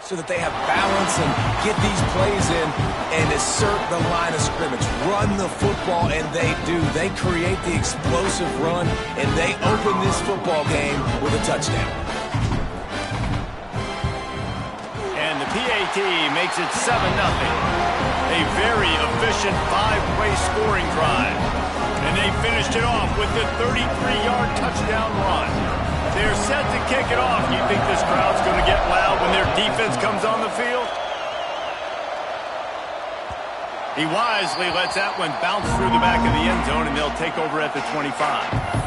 so that they have balance and get these plays in and assert the line of scrimmage. Run the football, and they do. They create the explosive run, and they open this football game with a touchdown. And the PAT makes it 7-0. A very efficient 5-play scoring drive. And they finished it off with the 33-yard touchdown run. They're set to kick it off. You think this crowd's going to get loud when their defense comes on the field? He wisely lets that one bounce through the back of the end zone, and they'll take over at the 25.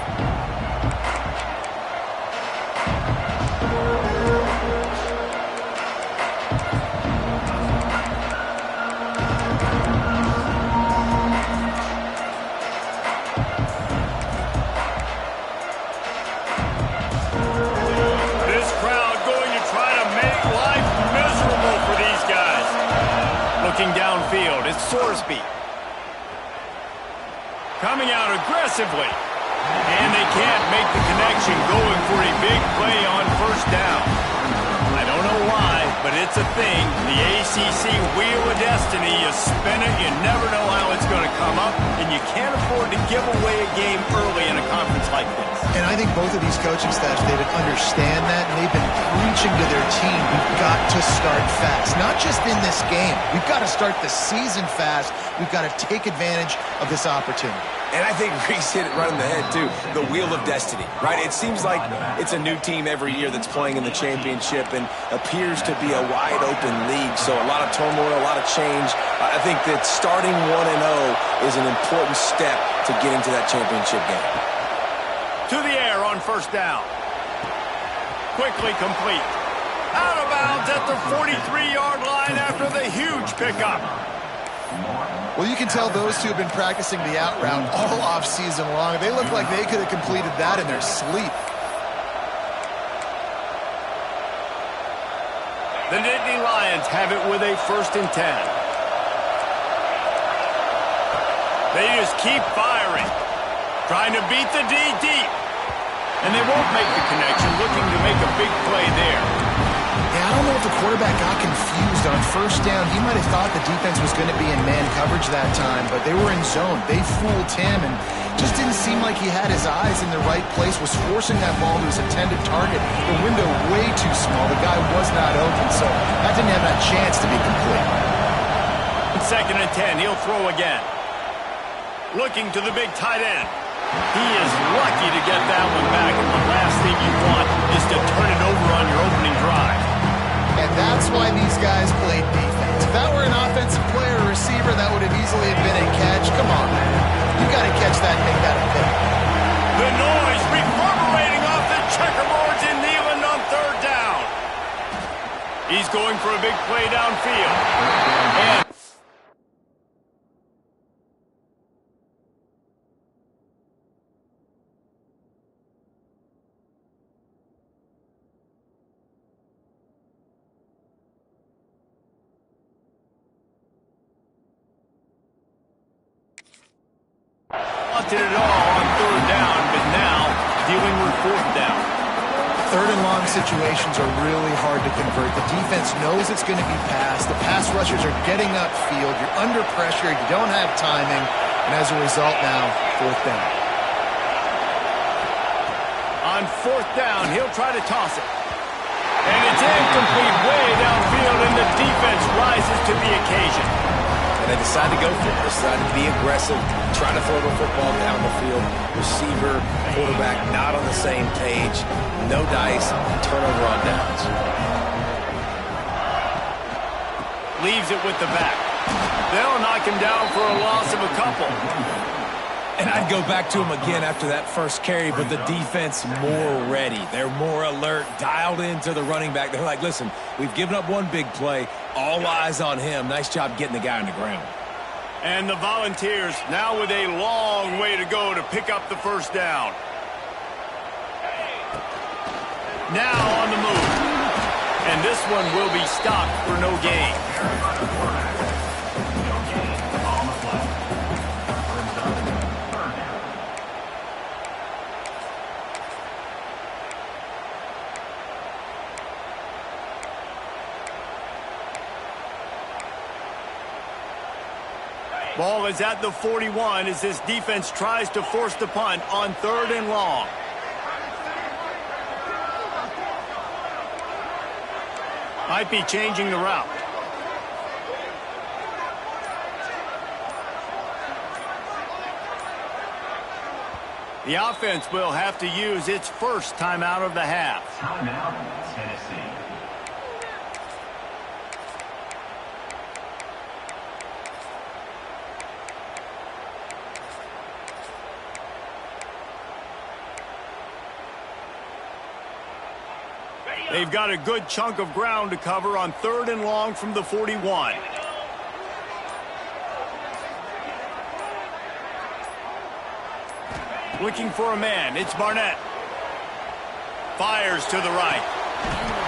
Downfield, it's Sorsby. Coming out aggressively. And they can't make the connection, going for a big play on first down. I don't know why, but it's a thing. The ACC Wheel of Destiny, you spin it, you never know how it's going to come up, and you can't afford to give away a game early in a conference like this. And I think both of these coaching staffs, David, understand that, and they've been preaching to their team, we've got to start fast. Not just in this game. We've got to start the season fast. We've got to take advantage of this opportunity. And I think Reese hit it right on the head, too. The Wheel of Destiny, right? It seems like it's a new team every year that's playing in the championship and appears to be a wide-open league. So a lot of turmoil, a lot of change. I think that starting 1-0 is an important step to get into that championship game. To the air on first down. Quickly complete. Out of bounds at the 43-yard line after the huge pickup. Well, you can tell those two have been practicing the out route all off-season long. They look like they could have completed that in their sleep. The Nittany Lions have it with a 1st and 10. They just keep firing. Trying to beat the D deep. And they won't make the connection, looking to make a big play there. Yeah, I don't know if the quarterback got confused on first down. He might have thought the defense was going to be in man coverage that time, but they were in zone. They fooled him and just didn't seem like he had his eyes in the right place, was forcing that ball to his intended target. The window way too small. The guy was not open, so that didn't have that chance to be complete. 2nd and 10, he'll throw again. Looking to the big tight end. He is lucky to get that one back, and the last thing you want is to turn it over on your opening drive. And that's why these guys played defense. If that were an offensive player or receiver, that would have easily have been a catch. Come on, man. You got to catch that and make that a pick. The noise reverberating off the checkerboards in Neyland on 3rd down. He's going for a big play downfield. And wanted it all on 3rd down, but now dealing with 4th down. 3rd and long situations are really hard to convert. The defense knows it's going to be passed. The pass rushers are getting upfield. You're under pressure. You don't have timing. And as a result now, 4th down. On 4th down, he'll try to toss it. And it's incomplete way downfield, and the defense rises to the occasion. And they decide to go for it. They decide to be aggressive, try to throw the football down the field. Receiver, quarterback, not on the same page. No dice, turnover on downs. Leaves it with the back. They'll knock him down for a loss of a couple. And I'd go back to him again after that first carry, but the defense more ready. They're more alert, dialed into the running back. They're like, listen, we've given up one big play. All eyes on him. Nice job getting the guy on the ground. And the Volunteers now with a long way to go to pick up the 1st down. Now on the move. And this one will be stopped for no gain. Ball is at the 41 as this defense tries to force the punt on 3rd and long. Might be changing the route. The offense will have to use its first timeout of the half. Timeout, Tennessee. They've got a good chunk of ground to cover on 3rd and long from the 41. Looking for a man. It's Barnett. Fires to the right.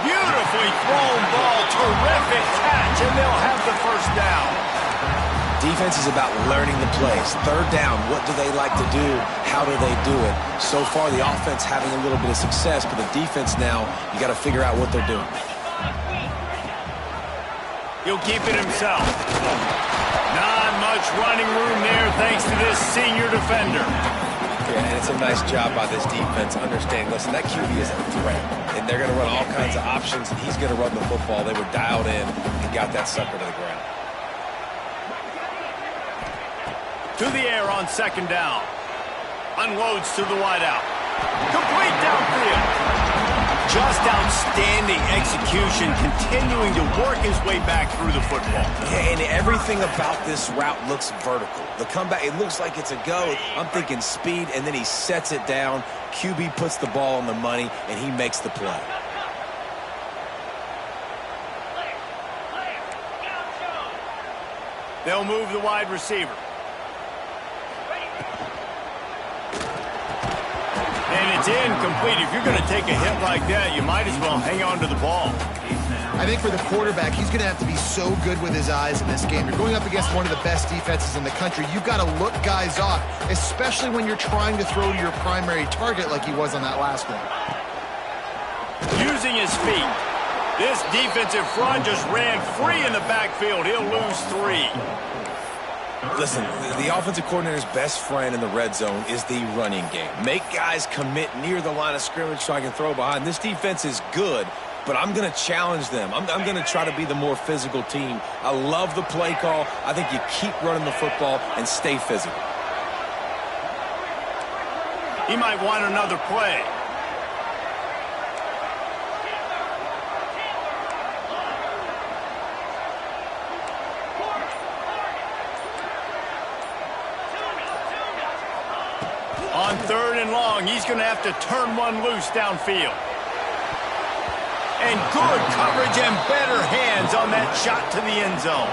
Beautifully thrown ball. Terrific catch, and they'll have the first down. Defense is about learning the plays. 3rd down, what do they like to do? How do they do it? So far, the offense having a little bit of success, but the defense now, you got to figure out what they're doing. He'll keep it himself. Not much running room there thanks to this senior defender. Yeah, and it's a nice job by this defense understanding, listen, that QB is a threat, and they're going to run all kinds of options, and he's going to run the football. They were dialed in and got that sucker to the ground. To the air on 2nd down. Unloads to the wideout. Complete downfield. Just outstanding execution, continuing to work his way back through the football. Yeah, and everything about this route looks vertical. The comeback, it looks like it's a go. I'm thinking speed, and then he sets it down. QB puts the ball on the money, and he makes the play. They'll move the wide receiver. And it's incomplete. If you're going to take a hit like that, you might as well hang on to the ball. I think for the quarterback, he's going to have to be so good with his eyes in this game. You're going up against one of the best defenses in the country. You've got to look guys off, especially when you're trying to throw to your primary target like he was on that last one. Using his feet. This defensive front just ran free in the backfield. He'll lose 3. Listen, the offensive coordinator's best friend in the red zone is the running game. Make guys commit near the line of scrimmage so I can throw behind. This defense is good, but I'm going to challenge them. I'm going to try to be the more physical team. I love the play call. I think you keep running the football and stay physical. He might want another play. On 3rd and long, he's going to have to turn one loose downfield. And good coverage and better hands on that shot to the end zone.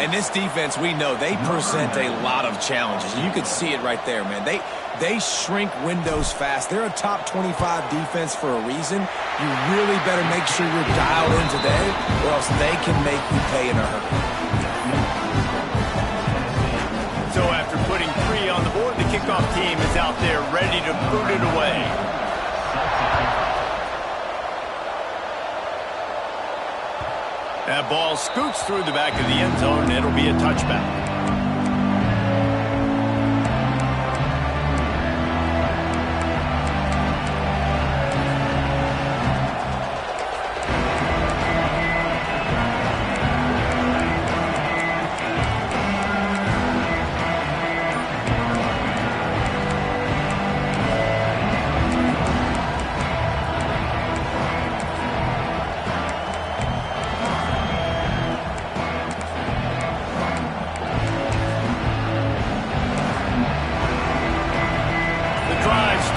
And this defense, we know, they present a lot of challenges. You can see it right there, man. They shrink windows fast. They're a top 25 defense for a reason. You really better make sure you're dialed in today, or else they can make you pay in a hurry. So after putting 3 on the board, the kickoff team is out there ready to boot it away. That ball scoots through the back of the end zone, and it'll be a touchback.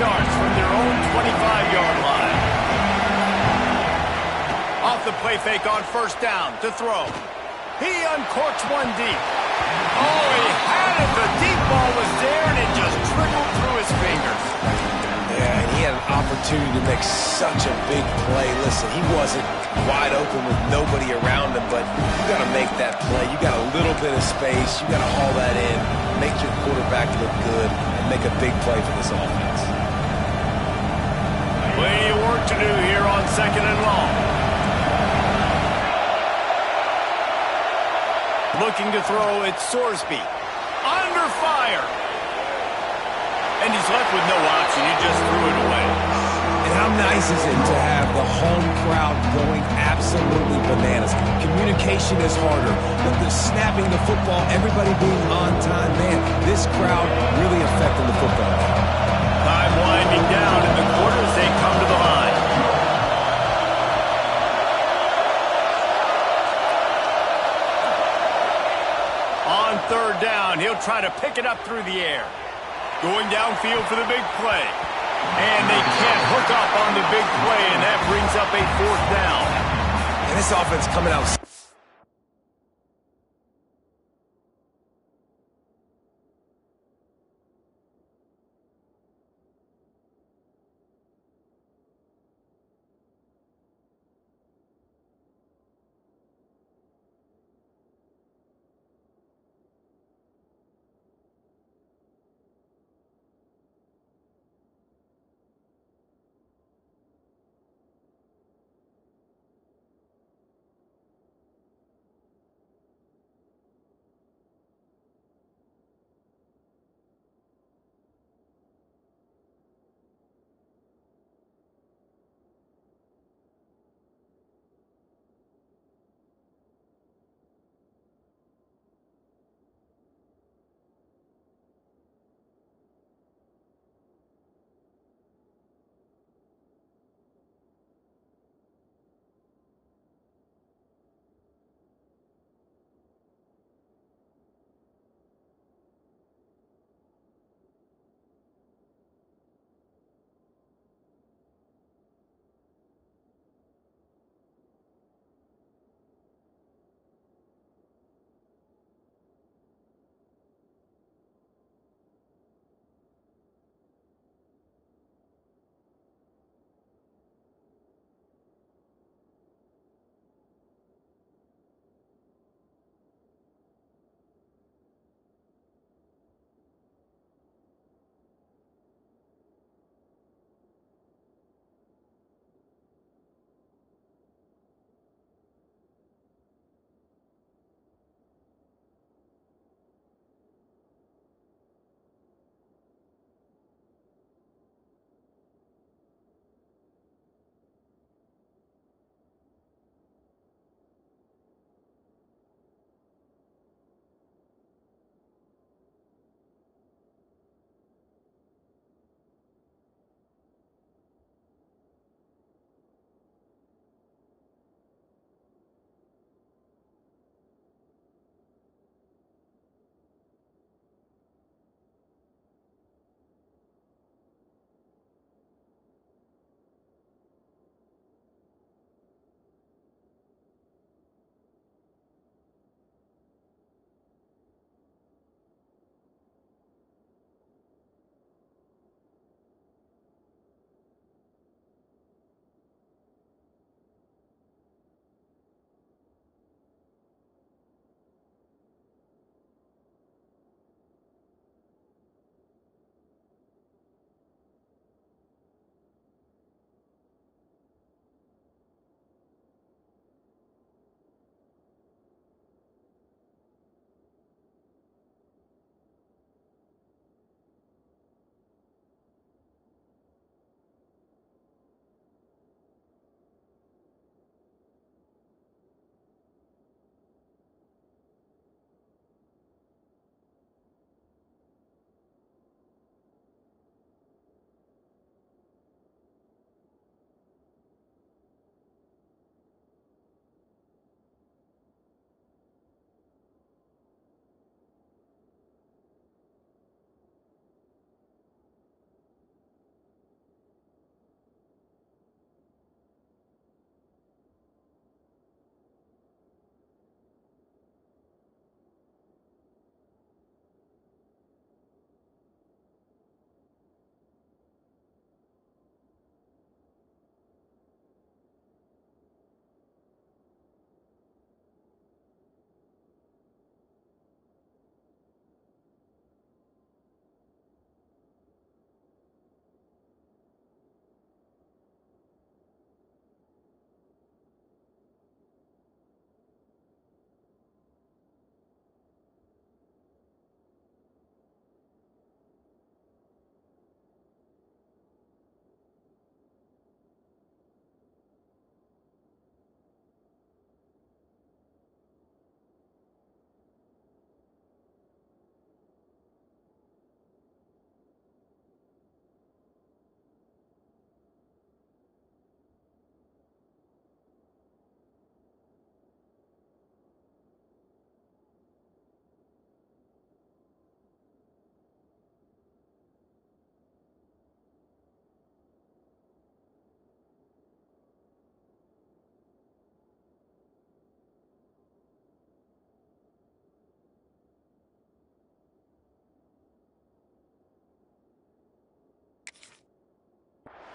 Starts from their own 25-yard line. Off the play fake on 1st down to throw. He uncorks one deep. Oh, he had it. The deep ball was there, and it just trickled through his fingers. Yeah, and he had an opportunity to make such a big play. Listen, he wasn't wide open with nobody around him, but you got to make that play. You got a little bit of space. You got to haul that in, make your quarterback look good, and make a big play for this offense. Plenty of work to do here on 2nd and long. Looking to throw, it's Sorsby. Under fire. And he's left with no option. He just threw it away. And how nice is it to have the home crowd going absolutely bananas? Communication is harder. The snapping the football, everybody being on time. Man, this crowd really affecting the football. Time winding down in the quarters. They come to the line. On third down, he'll try to pick it up through the air. Going downfield for the big play. And they can't hook up on the big play, and that brings up a fourth down. And this offense coming out.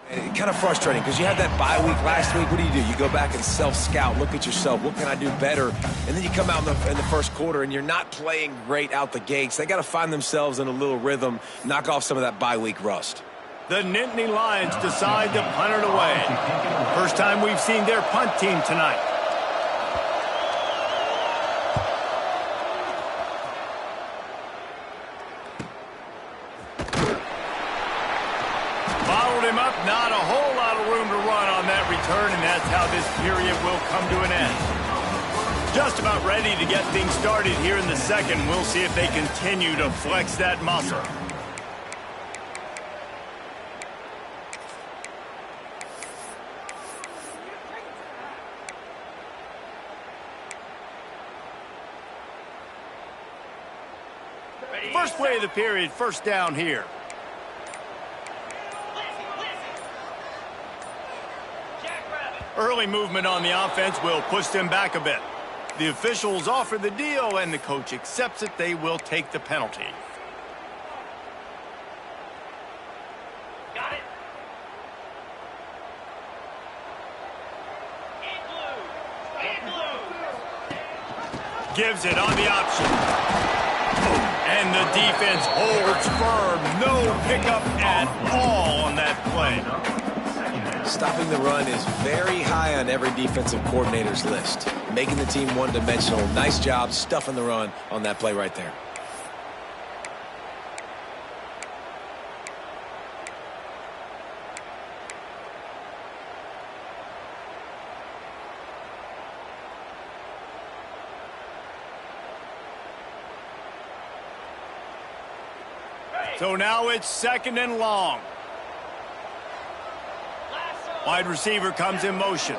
And kind of frustrating because you had that bye week last week. What do? You go back and self-scout, look at yourself. What can I do better? And then you come out in the first quarter and you're not playing great out the gates. They got to find themselves in a little rhythm, knock off some of that bye week rust. The Nittany Lions decide to punt it away. First time we've seen their punt team tonight. Bottled him up, not a whole lot of room to run on that return, and that's how this period will come to an end. Just about ready to get things started here in the second. We'll see if they continue to flex that muscle. First play of the period, first down here. Early movement on the offense will push them back a bit. The officials offer the deal, and the coach accepts it. They will take the penalty. Got it. In blue. Gives it on the option. And the defense holds firm. No pickup at all on that play. Stopping the run is very high on every defensive coordinator's list. Making the team one-dimensional. Nice job stuffing the run on that play right there. So now it's second and long. Wide receiver comes in motion.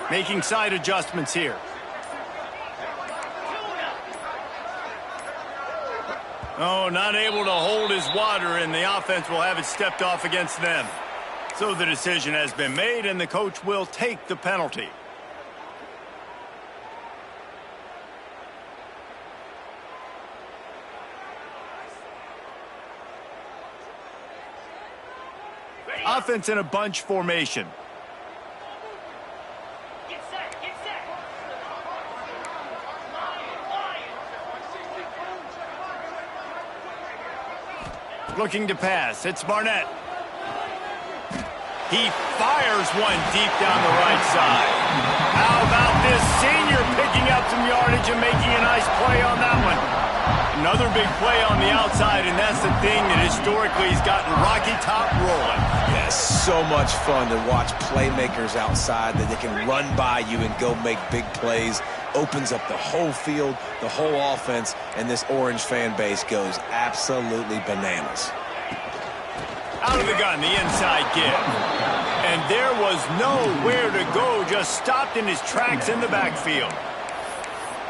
Making side adjustments here. Oh, not able to hold his water, and the offense will have it stepped off against them. So the decision has been made, and the coach will take the penalty. Offense in a bunch formation. Get set, get set. Looking to pass. It's Barnett. He fires one deep down the right side. How about this senior picking up some yardage and making a nice play on that one? Another big play on the outside, and that's the thing that historically has gotten Rocky Top rolling. Yes, so much fun to watch playmakers outside that they can run by you and go make big plays. Opens up the whole field, the whole offense, and this Orange fan base goes absolutely bananas. Out of the gun, the inside give. And there was nowhere to go, just stopped in his tracks in the backfield.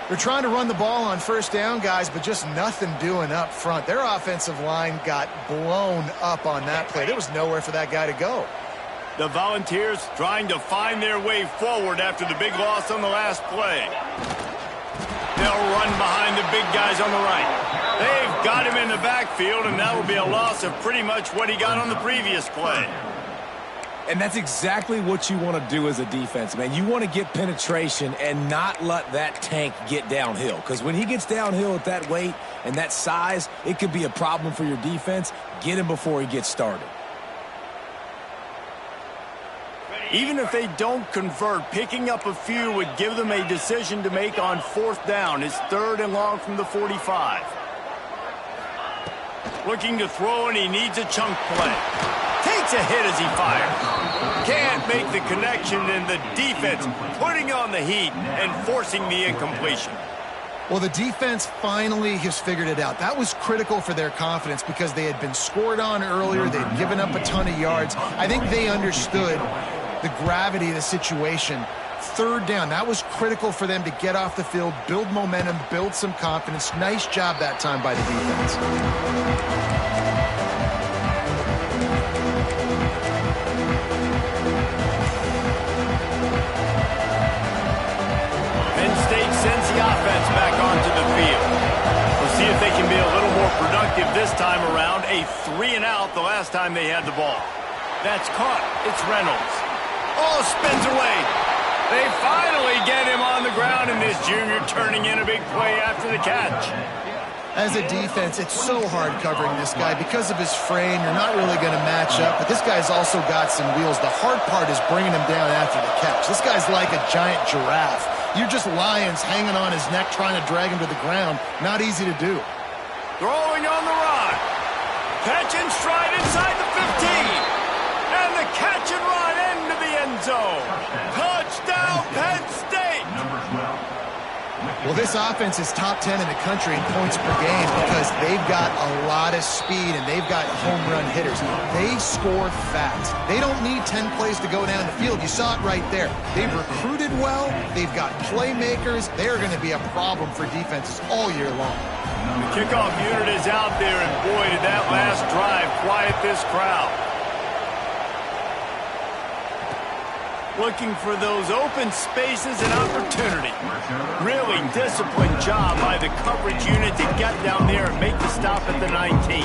They're trying to run the ball on first down, guys, but just nothing doing up front. Their offensive line got blown up on that play. There was nowhere for that guy to go. The Volunteers trying to find their way forward after the big loss on the last play. They'll run behind the big guys on the right. They've got him in the backfield, and that will be a loss of pretty much what he got on the previous play. And that's exactly what you want to do as a defense, man. You want to get penetration and not let that tank get downhill. Because when he gets downhill at that weight and that size, it could be a problem for your defense. Get him before he gets started. Even if they don't convert, picking up a few would give them a decision to make on fourth down. It's third and long from the 45. Looking to throw, and he needs a chunk play. Takes a hit as he fires. Can't make the connection, and the defense putting on the heat and forcing the incompletion. Well, the defense finally has figured it out. That was critical for their confidence because they had been scored on earlier. They'd given up a ton of yards. I think they understood the gravity of the situation. Third down, that was critical for them to get off the field, build momentum, build some confidence. Nice job that time by the defense. Sends the offense back onto the field. We'll see if they can be a little more productive this time around. a 3-and-out the last time they had the ball. That's caught. It's Reynolds. Oh, spins away. They finally get him on the ground, and this junior turning in a big play after the catch. As a defense, it's so hard covering this guy. Because of his frame, you're not really going to match up, but this guy's also got some wheels. The hard part is bringing him down after the catch. This guy's like a giant giraffe. You're just lions hanging on his neck trying to drag him to the ground. Not easy to do. Throwing on the run. Catch and stride inside the 15. And the catch and run into the end zone. Touchdown, Penn State. Number 12. Well, this offense is top 10 in the country in points per game because they've got a lot of speed and they've got home run hitters. They score fast. They don't need 10 plays to go down the field. You saw it right there. They've recruited well. They've got playmakers. They're going to be a problem for defenses all year long. The kickoff unit is out there, and boy, did that last drive quiet this crowd. Looking for those open spaces and opportunity. Really disciplined job by the coverage unit to get down there and make the stop at the 19.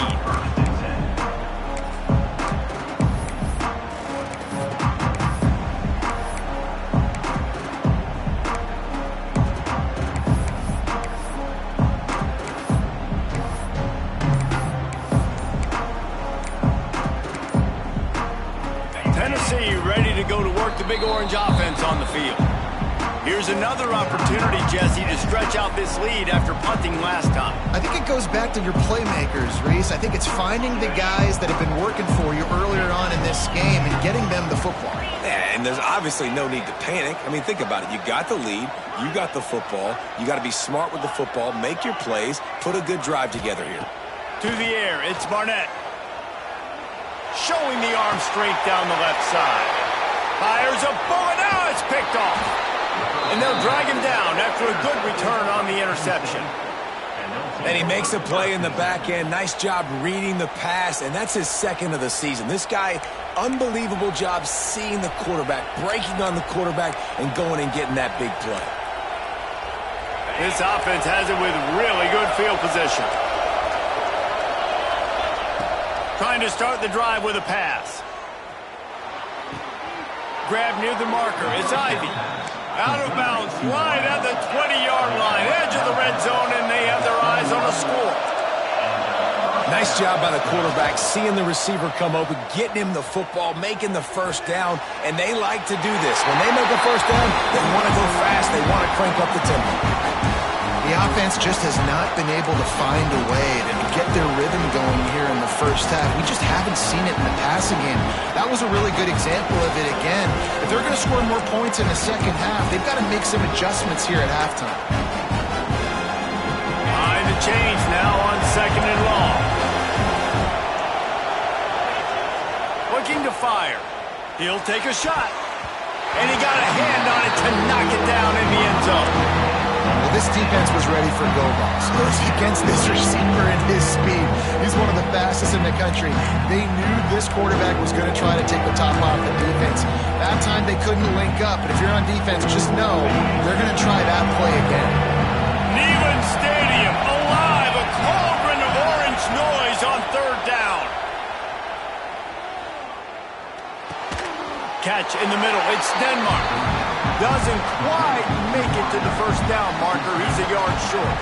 Tennessee ready to go to work the big orange offense on the field. Here's another opportunity, Jesse, to stretch out this lead after punting last time. I think it goes back to your playmakers, Reese. I think it's finding the guys that have been working for you earlier on in this game and getting them the football. Yeah, and there's obviously no need to panic. I mean, think about it. You got the lead. You got the football. You got to be smart with the football, make your plays, put a good drive together here. To the air, it's Barnett. Showing the arm strength down the left side. Fires a bullet. Now it's picked off. And they'll drag him down after a good return on the interception. And he makes a play in the back end. Nice job reading the pass, and that's his second of the season. This guy, unbelievable job seeing the quarterback, breaking on the quarterback, and going and getting that big play. This offense has it with really good field position. Trying to start the drive with a pass. Grab near the marker. It's Ivy. Out of bounds, right at the 20-yard line. Edge of the red zone, and they have their eyes on a score. Nice job by the quarterback, seeing the receiver come open, getting him the football, making the first down, and they like to do this. When they make a first down, they want to go fast. They want to crank up the tempo. The offense just has not been able to find a way to get their rhythm going here in the first half. We just haven't seen it in the passing game. That was a really good example of it again. If they're going to score more points in the second half, they've got to make some adjustments here at halftime. Behind the change now on 2nd and long. Looking to fire. He'll take a shot. And he got a hand on it to knock it down in the end zone. Well, this defense was ready for go balls. Goes against this receiver and his speed. He's one of the fastest in the country. They knew this quarterback was going to try to take the top off the defense. That time they couldn't link up, but if you're on defense, just know they're going to try that play again. Neyland Stadium alive, a cauldron of orange noise on 3rd down. Catch in the middle, it's Denmark. Doesn't quite make it to the first down marker. He's a yard short.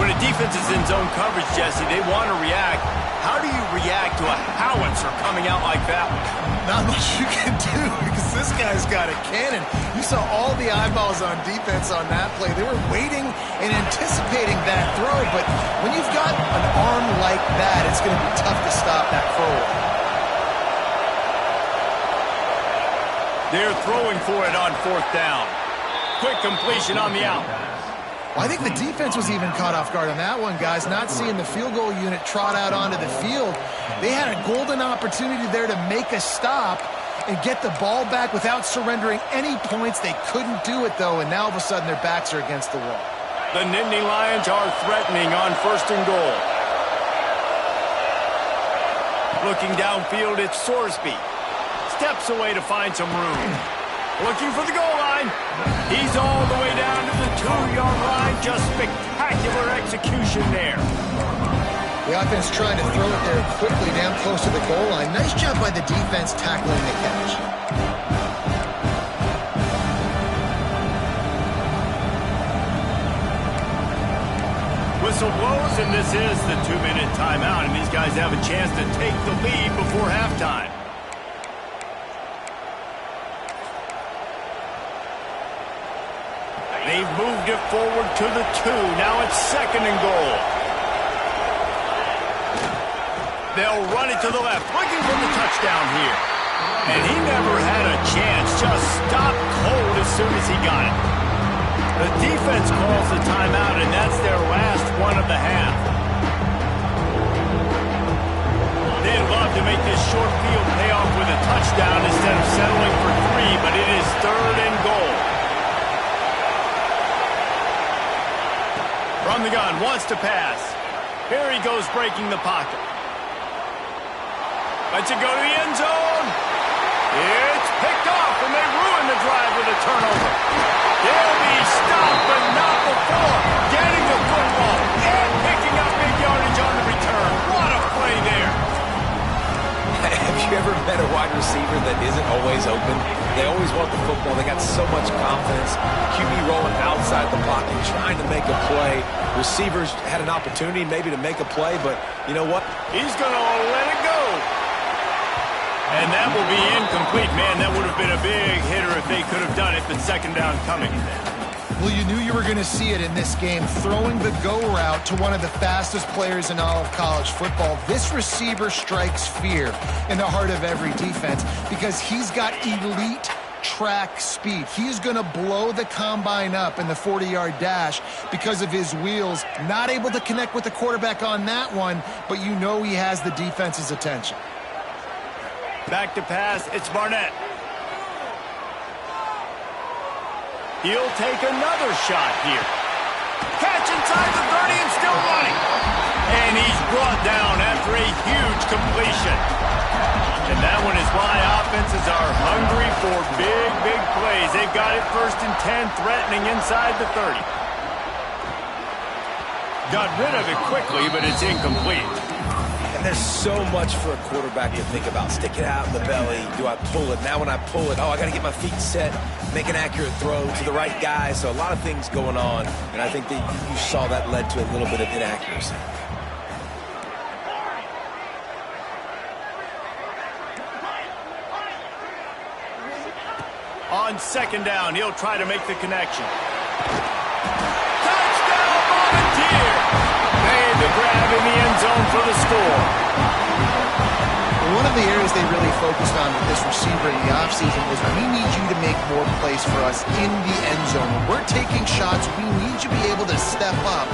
When a defense is in zone coverage, Jesse, they want to react. How do you react to a howitzer coming out like that one? Not much you can do because this guy's got a cannon. You saw all the eyeballs on defense on that play. They were waiting and anticipating that throw, but when you've got an arm like that, it's going to be tough to stop that throw. They're throwing for it on 4th down. Quick completion on the out. Well, I think the defense was even caught off guard on that one, guys. Not seeing the field goal unit trot out onto the field. They had a golden opportunity there to make a stop and get the ball back without surrendering any points. They couldn't do it, though, and now all of a sudden their backs are against the wall. The Nittany Lions are threatening on 1st and goal. Looking downfield, it's Sorsby. Steps away to find some room. Looking for the goal line. He's all the way down to the 2-yard line. Just spectacular execution there. The offense trying to throw it there quickly down close to the goal line. Nice job by the defense tackling the catch. Whistle blows, and this is the 2-minute timeout, and these guys have a chance to take the lead before halftime. They've moved it forward to the 2. Now it's 2nd and goal. They'll run it to the left, looking for the touchdown here. And he never had a chance, just stopped cold as soon as he got it. The defense calls the timeout, and that's their last one of the half. They'd love to make this short field pay off with a touchdown instead of settling for 3, but it is 3rd and goal. From the gun, wants to pass. Here he goes, breaking the pocket. Lets it go to the end zone. It's picked off, and they ruin the drive with a turnover. They'll be stopped, but not before getting the football and picking up big yardage on the return. What a play there. Have you ever met a wide receiver that isn't always open? They always want the football. They got so much confidence. QB rolling outside the pocket, trying to make a play. Receivers had an opportunity maybe to make a play, but you know what? He's going to let it go. And that will be incomplete. Man, that would have been a big hitter if they could have done it, but 2nd down coming. Well, you knew you were going to see it in this game, throwing the go route to one of the fastest players in all of college football. This receiver strikes fear in the heart of every defense because he's got elite track speed. He is going to blow the combine up in the 40-yard dash because of his wheels. Not able to connect with the quarterback on that one, but you know he has the defense's attention. Back to pass, it's Barnett. He'll take another shot here. Catch inside the 30 and still running. And he's brought down after a huge completion. And that one is why offenses are hungry for big, big plays. They've got it 1st and 10, threatening inside the 30. Got rid of it quickly, but it's incomplete. And there's so much for a quarterback to think about. Stick it out in the belly. Do I pull it? Now when I pull it, I got to get my feet set, make an accurate throw to the right guy. So a lot of things going on, and I think that you saw that led to a little bit of inaccuracy. On 2nd down, he'll try to make the connection. Touchdown, Volunteer! Made the grab in the end zone for the score. One of the areas they really focused on with this receiver in the offseason was we need you to make more plays for us in the end zone. When we're taking shots, we need you to be able to step up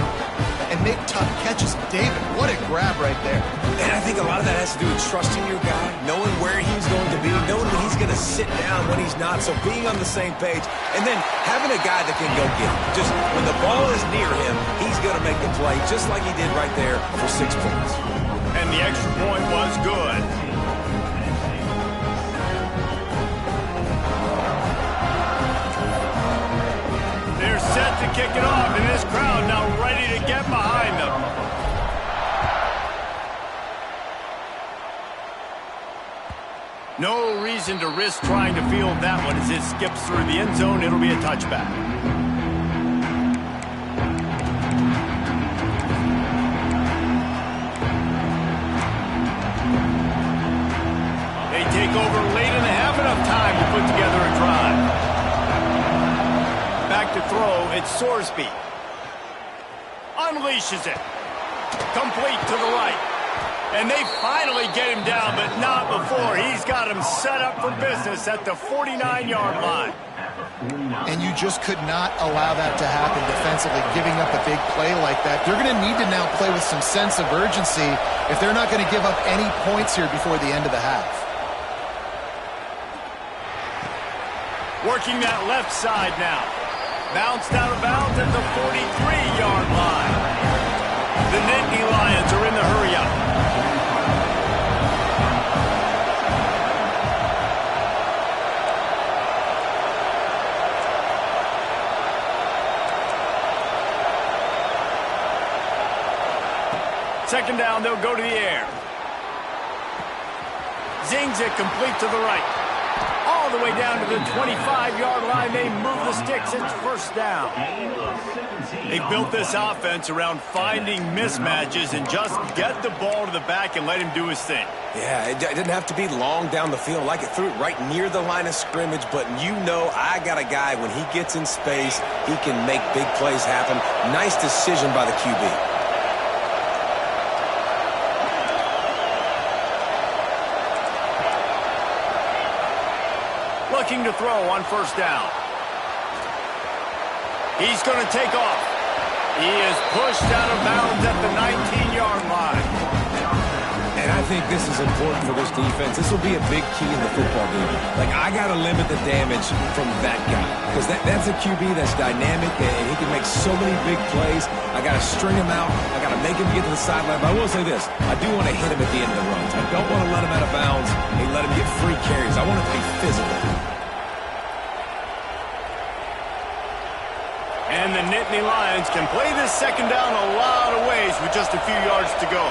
and make tough catches. David, what a grab right there. And I think a lot of that has to do with trusting your guy, knowing where he's going to be, knowing when he's going to sit down, when he's not. So being on the same page, and then having a guy that can go get it. Just when the ball is near him, he's going to make the play, just like he did right there for 6 points. And the extra point was good. They're set to kick it off, and this crowd now ready to get behind them. No reason to risk trying to field that one as it skips through the end zone. It'll be a touchback. They take over late and they have enough time to put together a drive. Back to throw, it's Sorsby. Unleashes it. Complete to the right. And they finally get him down, but not before. He's got him set up for business at the 49-yard line. And you just could not allow that to happen defensively, giving up a big play like that. They're going to need to now play with some sense of urgency if they're not going to give up any points here before the end of the half. Working that left side now. Bounced out of bounds at the 43-yard line. The Nittany Lions are in the hurry-up. second down, they'll go to the air. Zings it complete to the right. All the way down to the 25-yard line. They move the sticks. It's first down. They built this offense around finding mismatches and just get the ball to the back and let him do his thing. Yeah, it didn't have to be long down the field. Like it threw it right near the line of scrimmage, but you know I got a guy, when he gets in space, he can make big plays happen. Nice decision by the QB. Looking to throw on first down. He's going to take off. He is pushed out of bounds at the 19-yard line. And I think this is important for this defense. This will be a big key in the football game. Like, I got to limit the damage from that guy, because that's a QB that's dynamic, and he can make so many big plays. I got to string him out. I got to make him get to the sideline. But I will say this. I do want to hit him at the end of the runs. I don't want to let him out of bounds and let him get free carries. I want it to be physical. And the Nittany Lions can play this second down a lot of ways with just a few yards to go.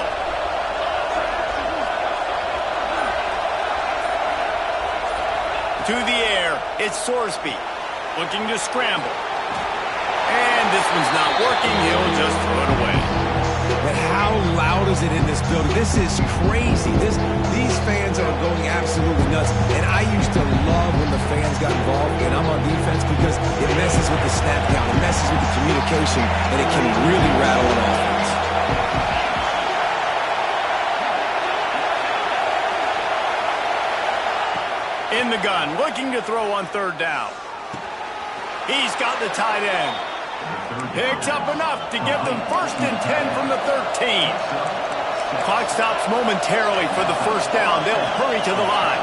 To the air, it's Sorsby looking to scramble. And this one's not working. He'll just throw it away. But how loud is it in this building? This is crazy. These fans are going absolutely nuts. And I used to love when the fans got involved, and I'm on defense, because it messes with the snap count, it messes with the communication, and it can really rattle an offense. In the gun, looking to throw on third down. He's got the tight end. Picks up enough to give them 1st and 10 from the 13. Clock stops momentarily for the first down. They'll hurry to the line.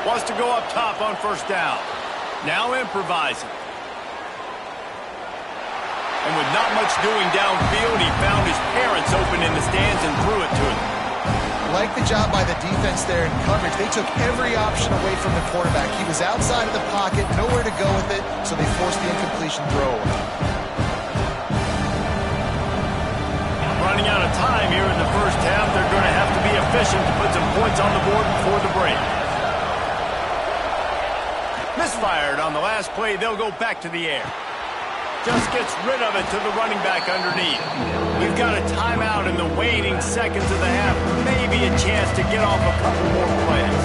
Wants to go up top on first down. Now improvising. And with not much doing downfield, he found his parents open in the stands and threw it to him. Like the job by the defense there in coverage. They took every option away from the quarterback. He was outside of the pocket, nowhere to go with it, so they forced the incompletion throw away. Running out of time here in the first half. They're going to have to be efficient to put some points on the board before the break. Misfired on the last play. They'll go back to the air. Just gets rid of it to the running back underneath. We've got a timeout in the waning seconds of the half. Maybe a chance to get off a couple more plays.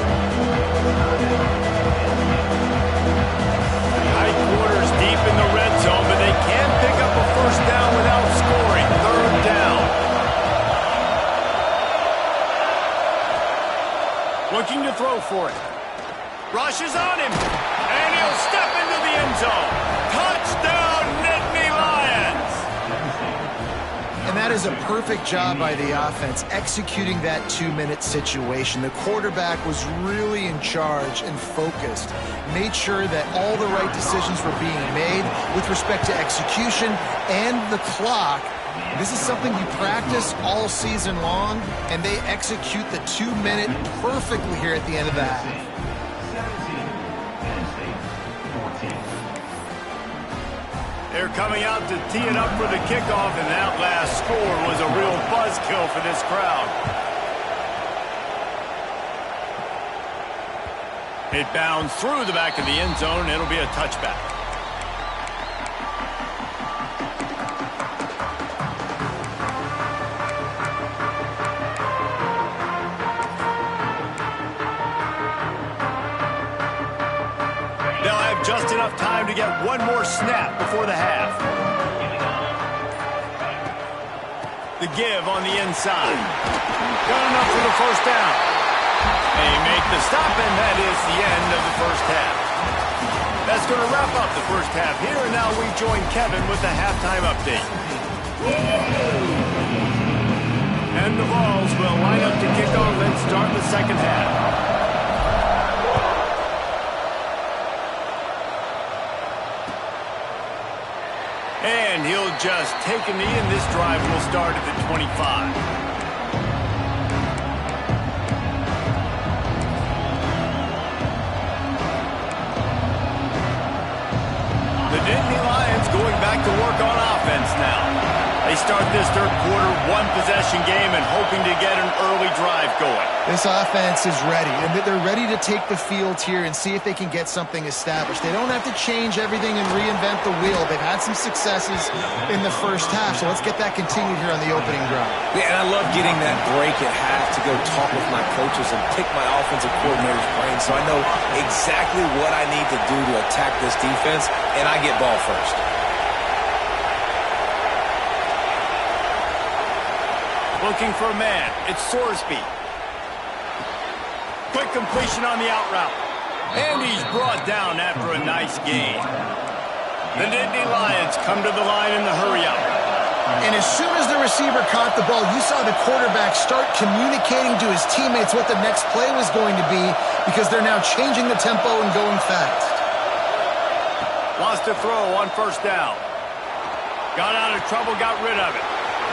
Tight quarters deep in the red zone, but they can't pick up a first down without scoring. Third down. Looking to throw for it. Rushes on him. And he'll step into the end zone. Touchdown, Nittany Lions! And that is a perfect job by the offense, executing that 2-minute situation. The quarterback was really in charge and focused. Made sure that all the right decisions were being made with respect to execution and the clock. This is something you practice all season long, and they execute the 2-minute perfectly here at the end of the half. They're coming out to tee it up for the kickoff, and that last score was a real buzzkill for this crowd. It bounds through the back of the end zone. It'll be a touchback. Just enough time to get one more snap before the half. The give on the inside. Got enough for the first down. They make the stop, and that is the end of the first half. That's going to wrap up the first half here, and now we join Kevin with the halftime update. And the Vols will line up to kick off and start the second half. And he'll just take a knee, and this drive will start at the 25. Nittany Lions going back to work on offense now. They start this third quarter one-possession game and hoping to get an early drive going. This offense is ready, and they're ready to take the field here and see if they can get something established. They don't have to change everything and reinvent the wheel. They've had some successes in the first half, so let's get that continued here on the opening drive. Yeah, and I love getting that break at half to go talk with my coaches and pick my offensive coordinator's brain so I know exactly what I need to do to attack this defense, and I get ball first. Looking for a man. It's Sorsby. Quick completion on the out route. And he's brought down after a nice gain. The Nittany Lions come to the line in the hurry-up. And as soon as the receiver caught the ball, you saw the quarterback start communicating to his teammates what the next play was going to be because they're now changing the tempo and going fast. Lost a throw on first down. Got out of trouble, got rid of it.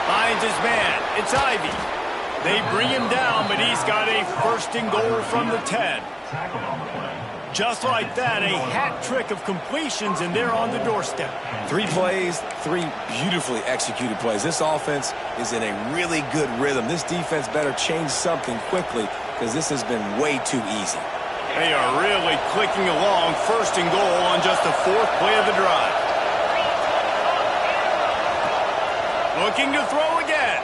Finds his man. It's Ivy. They bring him down, but he's got a first and goal from the 10. Just like that, a hat trick of completions, and they're on the doorstep. 3 plays, 3 beautifully executed plays. This offense is in a really good rhythm. This defense better change something quickly because this has been way too easy. They are really clicking along, first and goal on just the 4th play of the drive. Looking to throw again.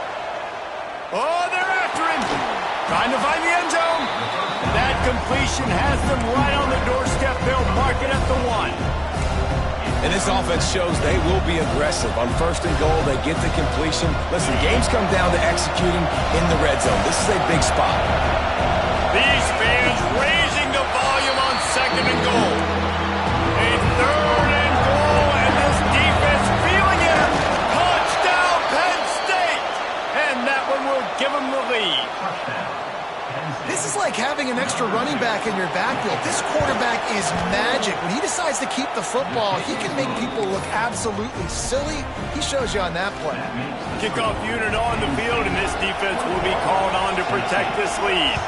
Oh, they're after him. Trying to find the end zone. That completion has them right on the doorstep. They'll mark it at the 1. And this offense shows they will be aggressive. On first and goal, they get the completion. Listen, games come down to executing in the red zone. This is a big spot. These fans raising the volume on second and goal. A third and goal, and this defense feeling it. Touchdown, Penn State. And that one will give them the lead. This is like having an extra running back in your backfield. This quarterback is magic. When he decides to keep the football, he can make people look absolutely silly. He shows you on that play. Kickoff unit on the field, and this defense will be called on to protect this lead.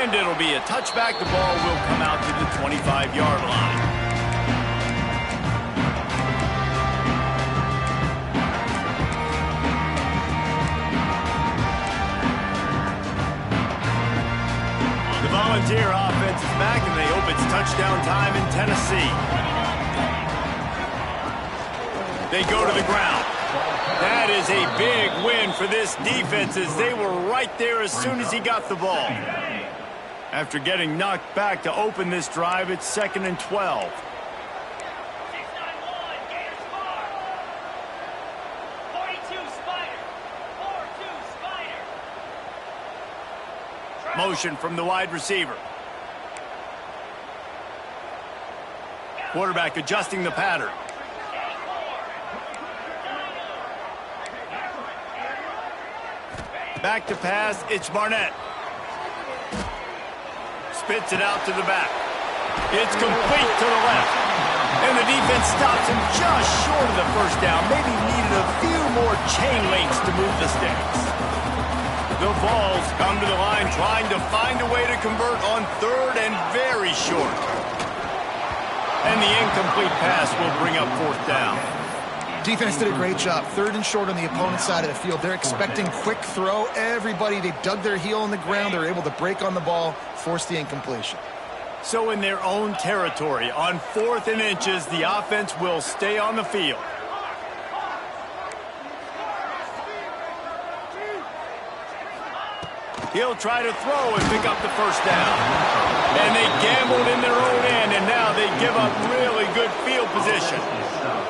And it'll be a touchback. The ball will come out to the 25-yard line. The Volunteer offense is back, and they hope it's touchdown time in Tennessee. They go to the ground. That is a big win for this defense as they were right there as soon as he got the ball. After getting knocked back to open this drive, it's 2nd and 12. 6-9-1, Gators score. 42 Spider. 4-2 Spider. Motion from the wide receiver. Quarterback adjusting the pattern. Back to pass, it's Barnett. Spits it out to the back. It's complete to the left. And the defense stops him just short of the first down. Maybe needed a few more chain links to move the sticks. The Vols come to the line trying to find a way to convert on 3rd and very short. And the incomplete pass will bring up 4th down. Defense did a great job. 3rd and short on the opponent's side of the field. They're expecting quick throw. Everybody, they dug their heel in the ground. They're able to break on the ball, force the incompletion. So in their own territory, on 4th and inches, the offense will stay on the field. He'll try to throw and pick up the first down. And they gambled in their own end, and now they give up really good field position.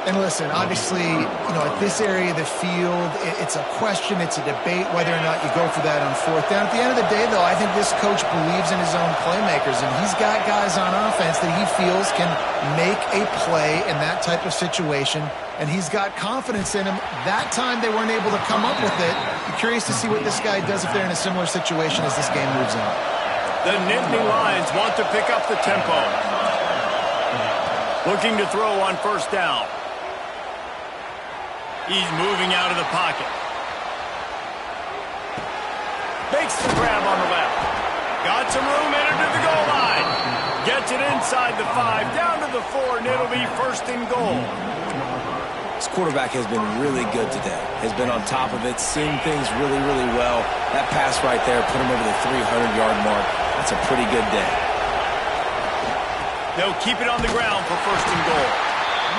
And listen, obviously, at this area of the field, it's a question, it's a debate whether or not you go for that on 4th down. At the end of the day, though, I think this coach believes in his own playmakers, and he's got guys on offense that he feels can make a play in that type of situation, and he's got confidence in him. That time, they weren't able to come up with it. I'm curious to see what this guy does if they're in a similar situation as this game moves on. The Nittany Lions want to pick up the tempo. Looking to throw on first down. He's moving out of the pocket. Makes the grab on the left. Got some room, entered to the goal line. Gets it inside the 5, down to the 4, and it'll be first and goal. This quarterback has been really good today. Has been on top of it, seeing things really, really well. That pass right there put him over the 300-yard mark. That's a pretty good day. They'll keep it on the ground for first and goal.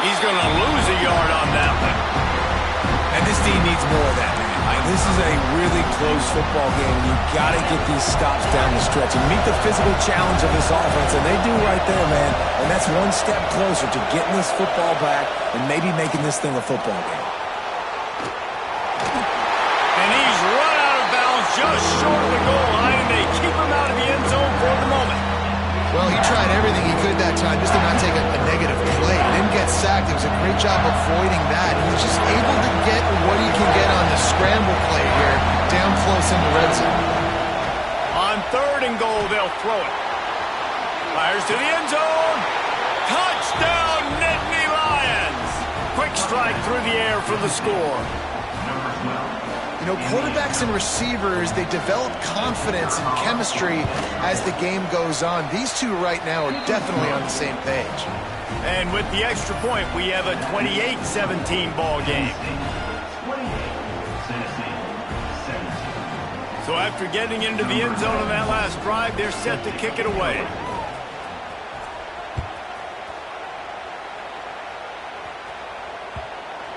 He's going to lose a yard on that one. And this team needs more of that, man. This is a really close football game. You've got to get these stops down the stretch and meet the physical challenge of this offense, and they do right there, man. And that's one step closer to getting this football back and maybe making this thing a football game. And he's run out of bounds just short of the goal line, and they keep him out of the end zone for the moment. Well, he tried everything he could that time just to not take a negative play. He didn't get sacked. It was a great job avoiding that. He was just able to get what he can get on the scramble play here, down close in the red zone. On third and goal, they'll throw it. Fires to the end zone. Touchdown, Nittany Lions. Quick strike through the air for the score. You know, quarterbacks and receivers, they develop confidence and chemistry as the game goes on. These two right now are definitely on the same page. And with the extra point, we have a 28-17 ball game. So after getting into the end zone on that last drive, they're set to kick it away.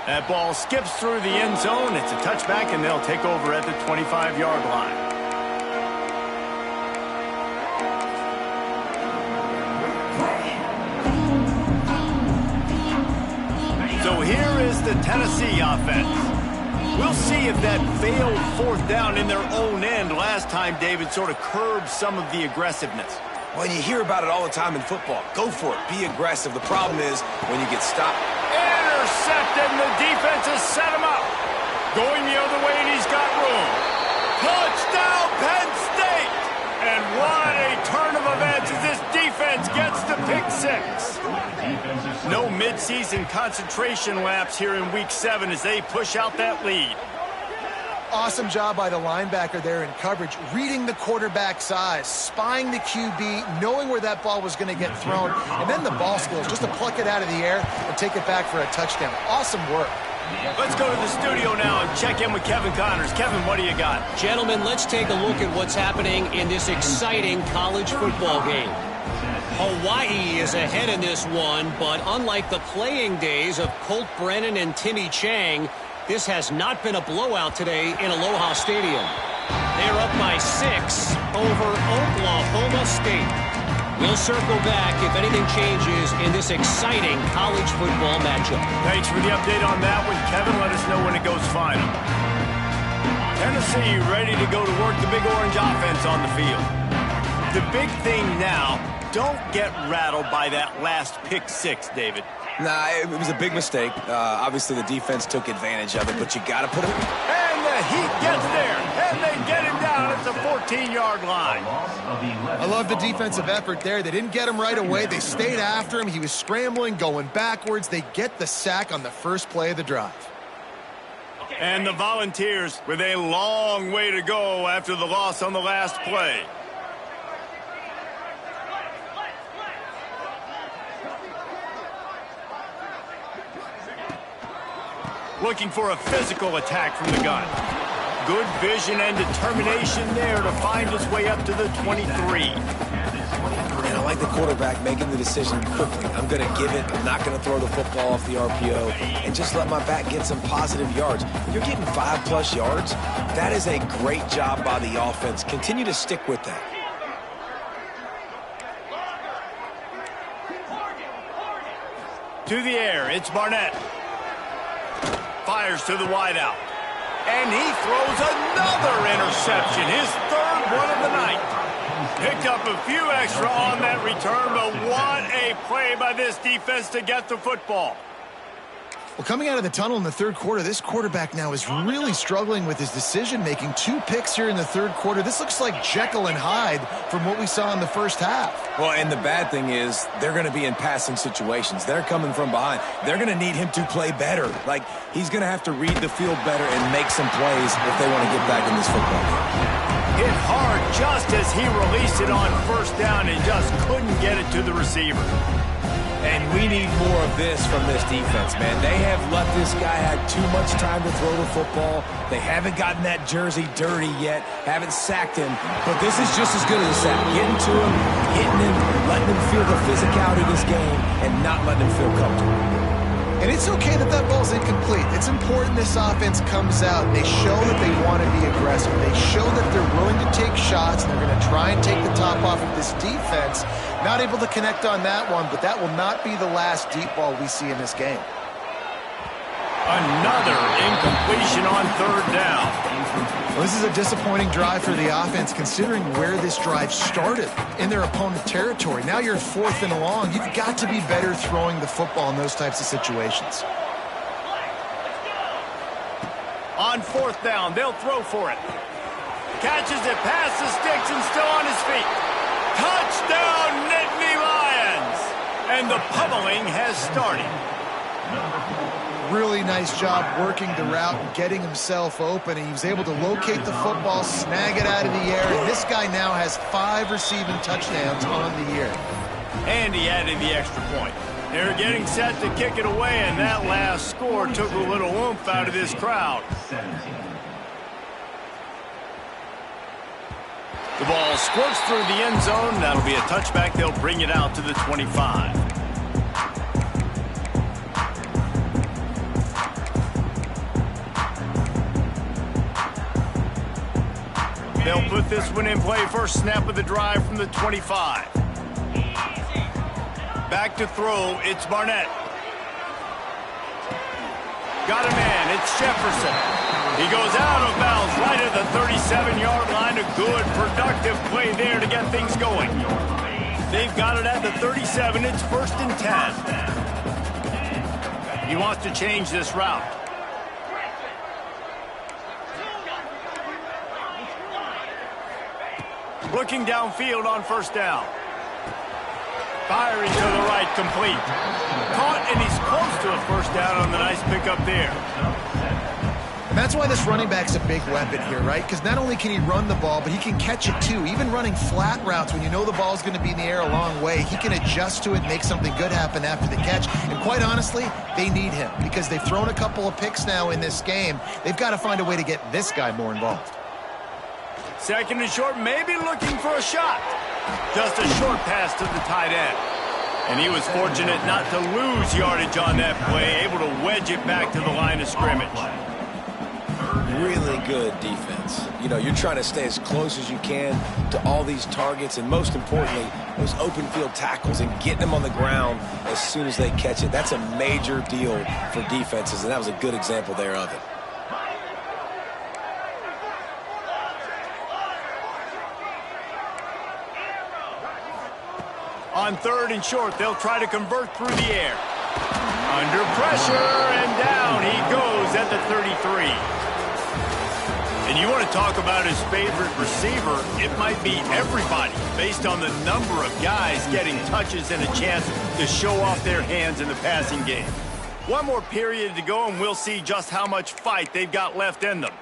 That ball skips through the end zone. It's a touchback, and they'll take over at the 25-yard line. So here is the Tennessee offense. We'll see if that failed fourth down in their own end last time, David, sort of curbed some of the aggressiveness. Well, you hear about it all the time in football. Go for it. Be aggressive. The problem is when you get stopped. Intercepted, and the defense has set him up. Going the other way, and he's got room. Touchdown, Penn State! And what a turn of events as this defense gets to pick 6. No midseason concentration laps here in Week 7 as they push out that lead. Awesome job by the linebacker there in coverage, reading the quarterback's eyes, spying the QB, knowing where that ball was going to get thrown, and then the ball skills just to pluck it out of the air and take it back for a touchdown. Awesome work. Let's go to the studio now and check in with Kevin Connors. Kevin, what do you got? Gentlemen, let's take a look at what's happening in this exciting college football game. Hawaii is ahead in this one, but unlike the playing days of Colt Brennan and Timmy Chang, this has not been a blowout today in Aloha Stadium. They're up by 6 over Oklahoma State. We'll circle back if anything changes in this exciting college football matchup. Thanks for the update on that one, Kevin. Let us know when it goes final. Tennessee ready to go to work the big orange offense on the field. The big thing now, don't get rattled by that last pick 6, David. Nah, it was a big mistake. Obviously, the defense took advantage of it, but you got to put it. And the Heat gets there, and they get him down at the 14-yard line. I love the defensive effort there. They didn't get him right away. They stayed after him. He was scrambling, going backwards. They get the sack on the first play of the drive. And the Volunteers with a long way to go after the loss on the last play. Looking for a physical attack from the gun. Good vision and determination there to find his way up to the 23. And I like the quarterback making the decision quickly. I'm going to give it. I'm not going to throw the football off the RPO and just let my back get some positive yards. You're getting 5+ yards. That is a great job by the offense. Continue to stick with that. To the air, it's Barnett. Fires to the wideout. And he throws another interception, his third one of the night. Picked up a few extra on that return, but what a play by this defense to get the football. Well, coming out of the tunnel in the third quarter, this quarterback now is really struggling with his decision-making. 2 picks here in the third quarter. This looks like Jekyll and Hyde from what we saw in the first half. Well, and the bad thing is they're going to be in passing situations. They're coming from behind. They're going to need him to play better. Like, he's going to have to read the field better and make some plays if they want to get back in this football game. Hit hard just as he released it on first down and just couldn't get it to the receiver. And we need more of this from this defense, man. They have let this guy have too much time to throw the football. They haven't gotten that jersey dirty yet, haven't sacked him. But this is just as good as a sack. Getting to him, hitting him, letting him feel the physicality of this game, and not letting him feel comfortable. And it's okay that that ball's incomplete. It's important this offense comes out. They show that they want to be aggressive. They show that they're willing to take shots, and they're going to try and take the top off of this defense. Not able to connect on that one, but that will not be the last deep ball we see in this game. Another incompletion on third down. Well, this is a disappointing drive for the offense, considering where this drive started in their opponent territory. Now you're 4th and long. You've got to be better throwing the football in those types of situations. On 4th down, they'll throw for it. Catches it past the sticks and still on his feet. Touchdown, Nittany Lions! And the pummeling has started. Really nice job working the route and getting himself open. He was able to locate the football, snag it out of the air, and this guy now has 5 receiving touchdowns on the year. And he added the extra point. They're getting set to kick it away, and that last score took a little oomph out of this crowd. The ball squirts through the end zone. That'll be a touchback. They'll bring it out to the 25. They'll put this one in play. First snap of the drive from the 25. Back to throw. It's Barnett. Got a man. It's Jefferson. He goes out of bounds right at the 37-yard line. A good, productive play there to get things going. They've got it at the 37. It's 1st and 10. He wants to change this route. Looking downfield on 1st down. Firing to the right, complete. Caught, and he's close to a 1st down on the nice pickup there. And that's why this running back's a big weapon here, right? Because not only can he run the ball, but he can catch it too. Even running flat routes when you know the ball's going to be in the air a long way, he can adjust to it and make something good happen after the catch. And quite honestly, they need him because they've thrown a couple of picks now in this game. They've got to find a way to get this guy more involved. 2nd and short, maybe looking for a shot. Just a short pass to the tight end. And he was fortunate not to lose yardage on that play, able to wedge it back to the line of scrimmage. Really good defense. You know, you're trying to stay as close as you can to all these targets, and most importantly, those open field tackles and getting them on the ground as soon as they catch it. That's a major deal for defenses, and that was a good example there of it. On 3rd and short, they'll try to convert through the air. Under pressure, and down he goes at the 33. And you want to talk about his favorite receiver, it might be everybody based on the number of guys getting touches and a chance to show off their hands in the passing game. One more period to go, and we'll see just how much fight they've got left in them.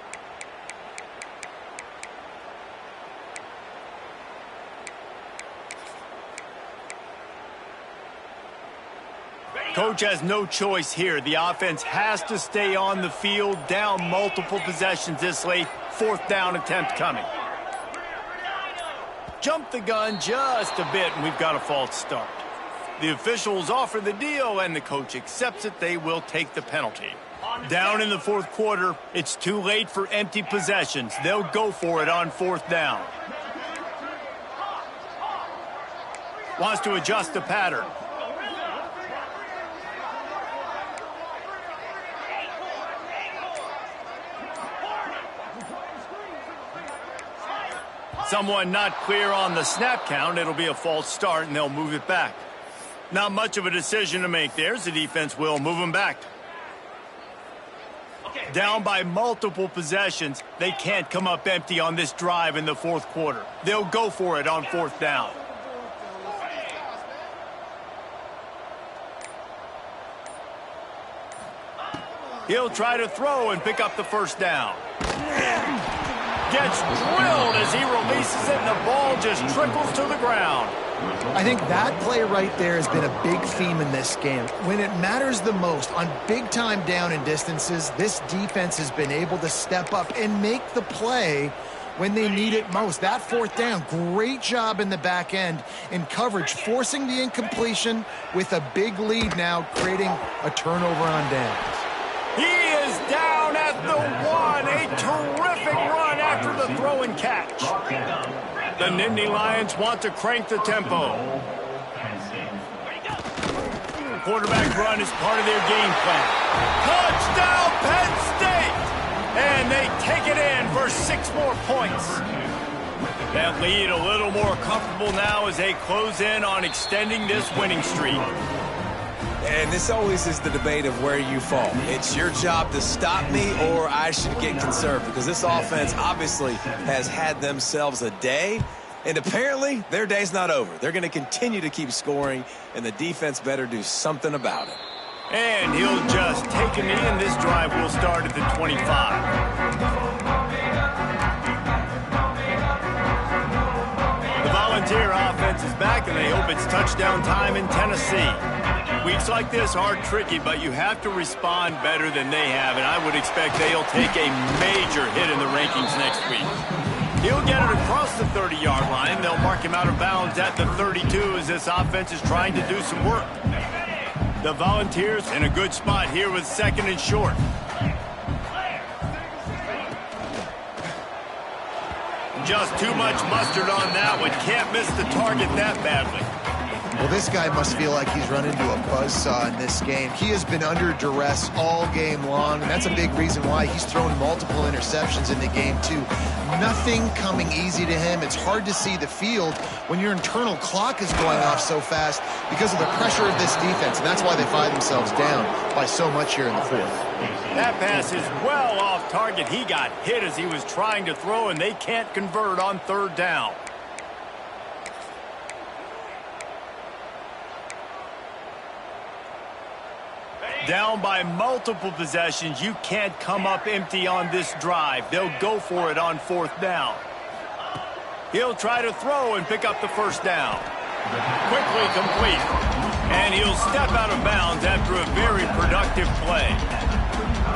Coach has no choice here. The offense has to stay on the field, down multiple possessions this late. 4th down attempt coming. Jump the gun just a bit, and we've got a false start. The officials offer the deal, and the coach accepts it. They will take the penalty. Down in the 4th quarter, it's too late for empty possessions. They'll go for it on 4th down. Wants to adjust the pattern. Someone not clear on the snap count. It'll be a false start, and they'll move it back. Not much of a decision to make there. The defense will move them back. Down by multiple possessions. They can't come up empty on this drive in the 4th quarter. They'll go for it on 4th down. He'll try to throw and pick up the 1st down. gets drilled as he releases it, and the ball just trickles to the ground. I think that play right there has been a big theme in this game. When it matters the most, on big-time down and distances, this defense has been able to step up and make the play when they need it most. That fourth down, great job in the back end in coverage, forcing the incompletion with a big lead now, creating a turnover on downs. He is down at the 1. A terrific run after the throw and catch. The Nittany Lions want to crank the tempo. Quarterback run is part of their game plan. Touchdown, Penn State! And they take it in for 6 more points. That lead a little more comfortable now as they close in on extending this winning streak. And this always is the debate of where you fall. It's your job to stop me, or I should get conservative, because this offense obviously has had themselves a day, and apparently their day's not over. They're going to continue to keep scoring, and the defense better do something about it. And he'll just take a knee, and this drive will start at the 25. The Volunteer offense is back, and they hope it's touchdown time in Tennessee. Weeks like this are tricky, but you have to respond better than they have, and I would expect they'll take a major hit in the rankings next week. He'll get it across the 30-yard line. They'll mark him out of bounds at the 32 as this offense is trying to do some work. The Volunteers in a good spot here with 2nd and short. Just too much mustard on that one. Can't miss the target that badly. Well, this guy must feel like he's run into a buzzsaw in this game. He has been under duress all game long, and that's a big reason why he's thrown multiple interceptions in the game, too. Nothing coming easy to him. It's hard to see the field when your internal clock is going off so fast because of the pressure of this defense, and that's why they find themselves down by so much here in the fourth. That pass is well off target. He got hit as he was trying to throw, and they can't convert on 3rd down. Down by multiple possessions, you can't come up empty on this drive. They'll go for it on 4th down. He'll try to throw and pick up the 1st down. Quickly complete. And he'll step out of bounds after a very productive play.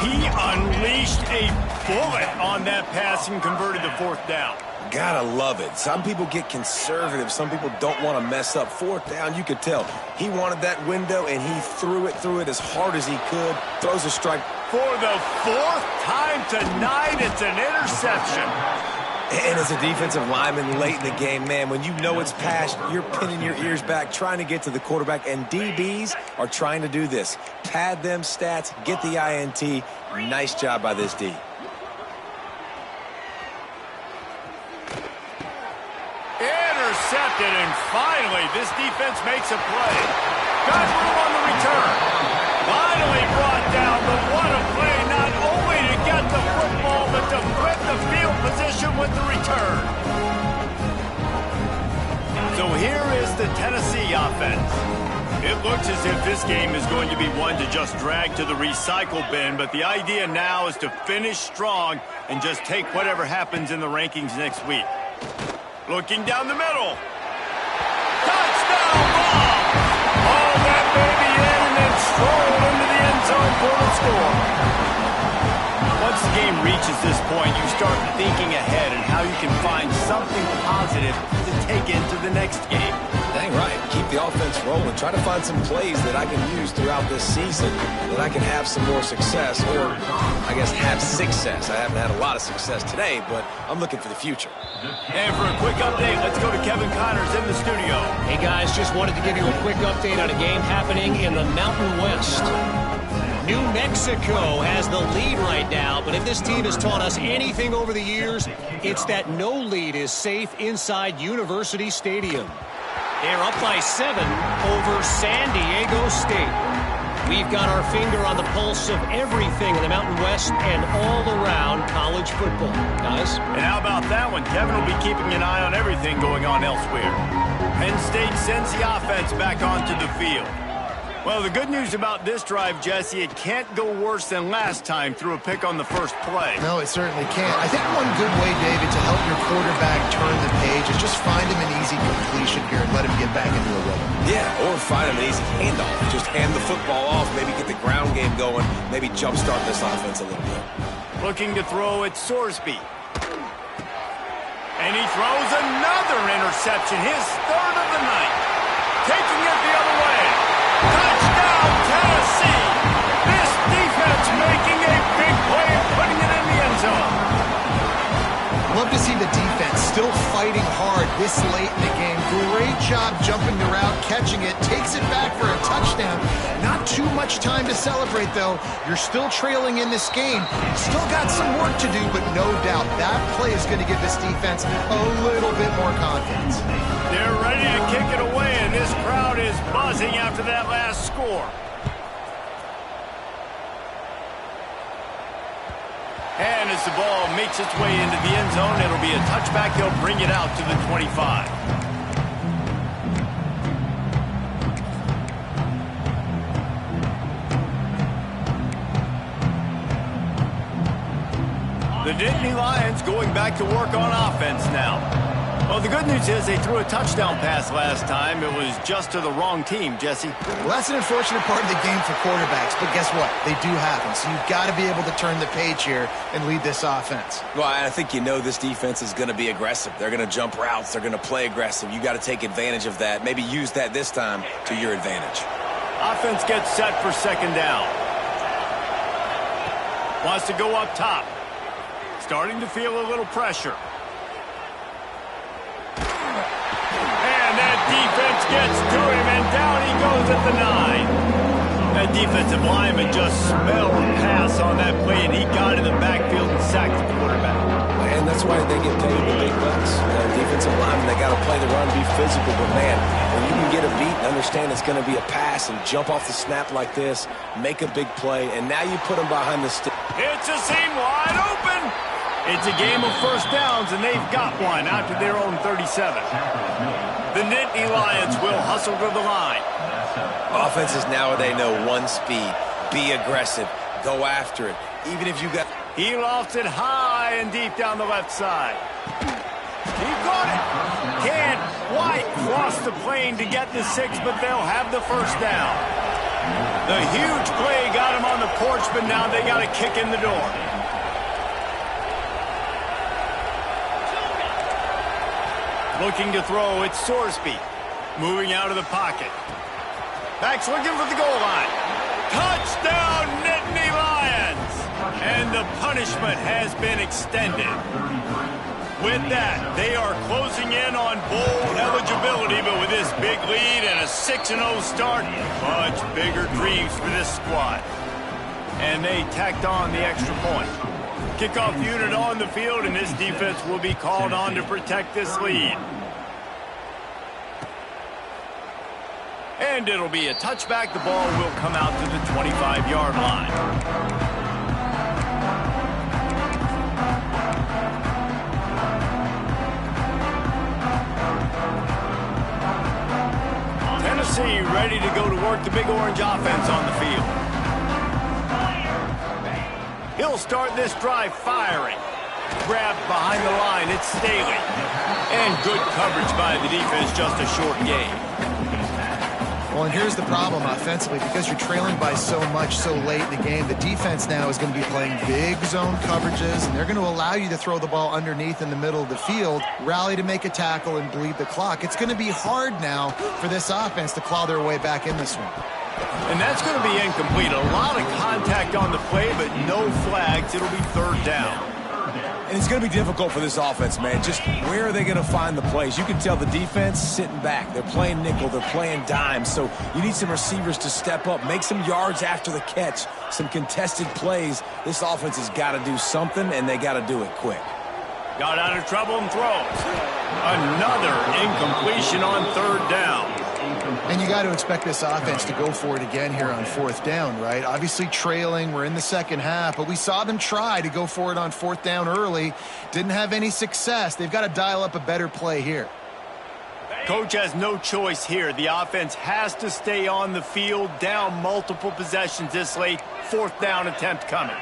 He unleashed a bullet on that pass and converted the 4th down. Gotta love it. Some people get conservative. Some people don't want to mess up. 4th down, you could tell. He wanted that window, and he threw it as hard as he could. Throws a strike. For the 4th time tonight, it's an interception. And as a defensive lineman late in the game, man, when you know it's past, you're pinning your ears back, trying to get to the quarterback, and DBs are trying to do this. Pad them stats, get the INT. Nice job by this D. Intercepted, and finally, this defense makes a play. Got room on the return. Finally brought down, but what a play, not only to get the football, but to flip the field position with the return. So here is the Tennessee offense. It looks as if this game is going to be one to just drag to the recycle bin, but the idea now is to finish strong and just take whatever happens in the rankings next week. Looking down the middle. Touchdown ball! All that baby in and then strolled into the end zone for the score. Once the game reaches this point, you start thinking ahead and how you can find something positive to take into the next game. Dang right. Keep the offense rolling. Try to find some plays that I can use throughout this season that I can have some more success, or I guess have success. I haven't had a lot of success today, but I'm looking for the future. And for a quick update, let's go to Kevin Connors in the studio. Hey, guys, just wanted to give you a quick update on a game happening in the Mountain West. New Mexico has the lead right now, but if this team has taught us anything over the years, it's that no lead is safe inside University Stadium. They're up by 7 over San Diego State. We've got our finger on the pulse of everything in the Mountain West and all around college football. Guys? And how about that one? Kevin will be keeping an eye on everything going on elsewhere. Penn State sends the offense back onto the field. Well, the good news about this drive, Jesse, it can't go worse than last time through a pick on the first play. No, it certainly can't. I think one good way, David, to help your quarterback turn the page is just find him an easy completion here and let him get back into a rhythm. Yeah, or find him an easy handoff. Just hand the football off, maybe get the ground game going, maybe jumpstart this offense a little bit. Looking to throw at Sorsby. And he throws another interception, his third of the night. Taking it the other way. Touchdown, Tennessee! This defense making a big play and putting it in the end zone. Love to see the defense still fighting hard this late in the game. Great job jumping the route, catching it, takes it back for a touchdown. Not too much time to celebrate, though. You're still trailing in this game. Still got some work to do, but no doubt that play is going to give this defense a little bit more confidence. They're ready to kick it away, and this crowd is buzzing after that last score. And as the ball makes its way into the end zone, it'll be a touchback. They'll bring it out to the 25. The Nittany Lions going back to work on offense now. Well, the good news is they threw a touchdown pass last time. It was just to the wrong team, Jesse. Well, that's an unfortunate part of the game for quarterbacks, but guess what? They do happen, so you've got to be able to turn the page here and lead this offense. Well, I think you know this defense is going to be aggressive. They're going to jump routes. They're going to play aggressive. You got to take advantage of that. Maybe use that this time to your advantage. Offense gets set for second down. Wants to go up top. Starting to feel a little pressure. And that defense gets to him, and down he goes at the 9. That defensive lineman just smelled a pass on that play, and he got in the backfield and sacked the quarterback. And that's why they get paid the big bucks. Defensive linemen, they got to play the run, be physical, but man, when you can get a beat and understand it's going to be a pass and jump off the snap like this, make a big play, and now you put them behind the stick. It's a seam wide open. It's a game of first downs, and they've got one out to their own 37. The Nittany Lions will hustle to the line. Offenses nowadays know one speed. Be aggressive. Go after it. Even if you got... He lofts it high and deep down the left side. He got it. Can't quite cross the plane to get the 6, but they'll have the first down. The huge play got him on the porch, but now they got a kick in the door. Looking to throw, it's Sorsby. Moving out of the pocket. Back's looking for the goal line. Touchdown, Nittany Lions! And the punishment has been extended. With that, they are closing in on bowl eligibility, but with this big lead and a 6-0 start, much bigger dreams for this squad. And they tacked on the extra point. Kickoff unit on the field, and this defense will be called on to protect this lead. And it'll be a touchback. The ball will come out to the 25-yard line. Tennessee ready to go to work the Big Orange offense on the field. He'll start this drive firing. Grabbed behind the line, it's Staley. And good coverage by the defense, just a short gain. Well, and here's the problem offensively. Because you're trailing by so much so late in the game, the defense now is going to be playing big zone coverages, and they're going to allow you to throw the ball underneath in the middle of the field, rally to make a tackle, and bleed the clock. It's going to be hard now for this offense to claw their way back in this one. And that's going to be incomplete. A lot of contact on the play, but no flags. It'll be third down. And it's going to be difficult for this offense, man. Just where are they going to find the plays? You can tell the defense sitting back. They're playing nickel. They're playing dime. So you need some receivers to step up, make some yards after the catch, some contested plays. This offense has got to do something, and they got to do it quick. Got out of trouble and throws. Another incompletion on third down. And you got to expect this offense to go for it again here on fourth down, right? Obviously trailing, we're in the second half, but we saw them try to go for it on fourth down early. Didn't have any success. They've got to dial up a better play here. Coach has no choice here. The offense has to stay on the field, down multiple possessions this late. 4th down attempt coming.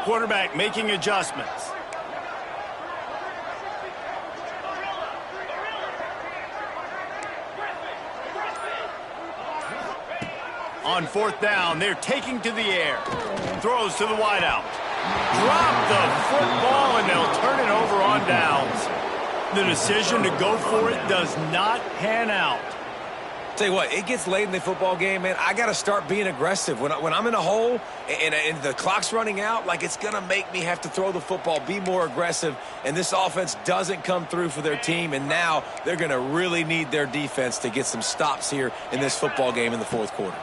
Quarterback making adjustments. On 4th down, they're taking to the air. Throws to the wideout. Drop the football, and they'll turn it over on downs. The decision to go for it does not pan out. Tell you what, it gets late in the football game, man. I got to start being aggressive. When I'm in a hole and the clock's running out, like it's going to make me have to throw the football, be more aggressive, and this offense doesn't come through for their team, and now they're going to really need their defense to get some stops here in this football game in the 4th quarter.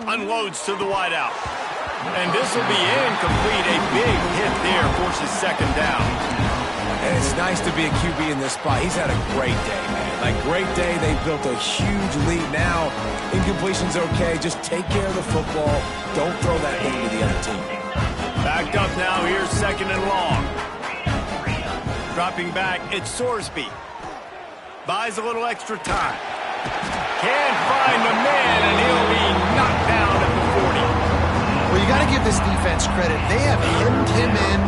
Unloads to the wideout. And this will be incomplete. A big hit there forces 2nd down. And it's nice to be a QB in this spot. He's had a great day, man. Like, great day. They built a huge lead. Now, incompletion's okay. Just take care of the football. Don't throw that thing to the other team. Backed up now. Here's 2nd and long. Dropping back, it's Sorsby. Buys a little extra time. Can't find the man, and he'll be knocked down at the 40. Well, you got to give this defense credit. They have hemmed him in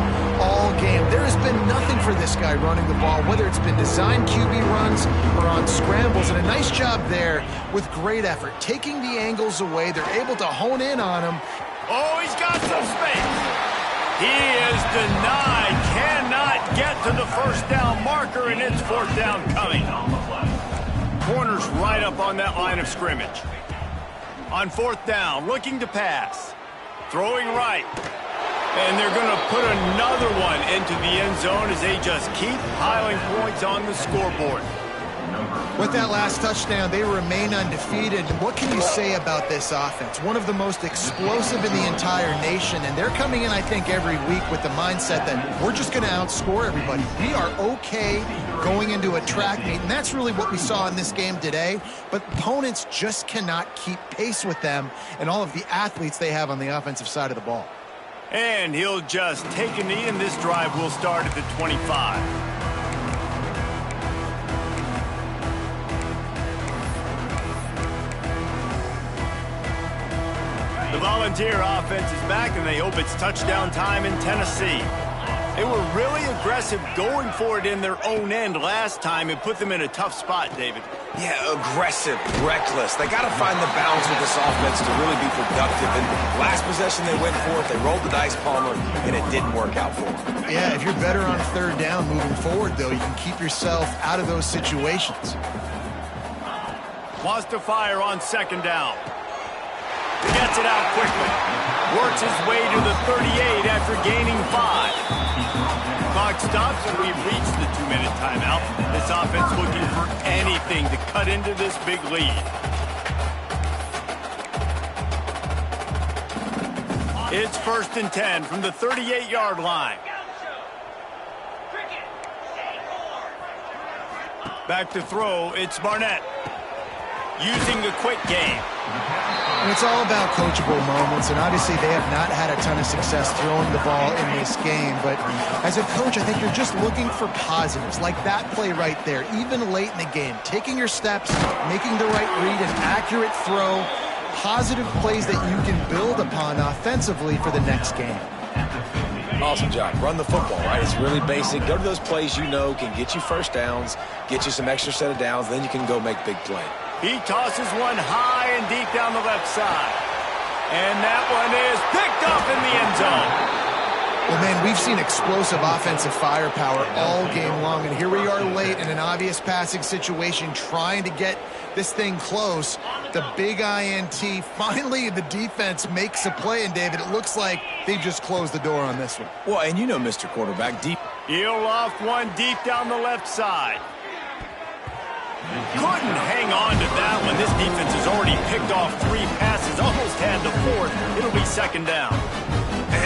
all game. There has been nothing for this guy running the ball, whether it's been designed QB runs or on scrambles, and a nice job there with great effort. Taking the angles away, they're able to hone in on him. Oh, he's got some space. He is denied, cannot get to the 1st down marker, and it's 4th down coming. Corners right up on that line of scrimmage. On 4th down, looking to pass. Throwing right. And they're going to put another one into the end zone as they just keep piling points on the scoreboard. With that last touchdown, they remain undefeated. What can you say about this offense? One of the most explosive in the entire nation, and they're coming in, I think, every week with the mindset that we're just going to outscore everybody. We are okay going into a track meet, and that's really what we saw in this game today. But opponents just cannot keep pace with them and all of the athletes they have on the offensive side of the ball. And he'll just take a knee, and this drive will start at the 25. The Volunteer offense is back, and they hope it's touchdown time in Tennessee. They were really aggressive going for it in their own end last time and put them in a tough spot, David. Yeah, aggressive, reckless. They got to find the balance with this offense to really be productive. And last possession they went for it, they rolled the dice, Palmer, and it didn't work out for them. Yeah, if you're better on 3rd down moving forward, though, you can keep yourself out of those situations. Wants to fire on 2nd down. Gets it out quickly. Works his way to the 38 after gaining 5. Clock stops, and we've reached the 2-minute timeout. This offense looking for anything to cut into this big lead. It's 1st and 10 from the 38-yard line. Back to throw, it's Barnett. Using the quick game. And it's all about coachable moments, and obviously they have not had a ton of success throwing the ball in this game. But as a coach, I think you're just looking for positives, like that play right there, even late in the game. Taking your steps, making the right read, an accurate throw, positive plays that you can build upon offensively for the next game. Awesome job. Run the football, right? It's really basic. Go to those plays you know can get you 1st downs, get you some extra set of downs, then you can go make big play. He tosses one high and deep down the left side. And that one is picked up in the end zone. Well, man, we've seen explosive offensive firepower all game long, and here we are late in an obvious passing situation trying to get this thing close. The big INT. Finally, the defense makes a play, and David, it looks like they just closed the door on this one. Well, and you know Mr. Quarterback, deep. He'll loft one deep down the left side. Couldn't hang on to that one. This defense has already picked off 3 passes, almost had the 4th. It'll be 2nd down.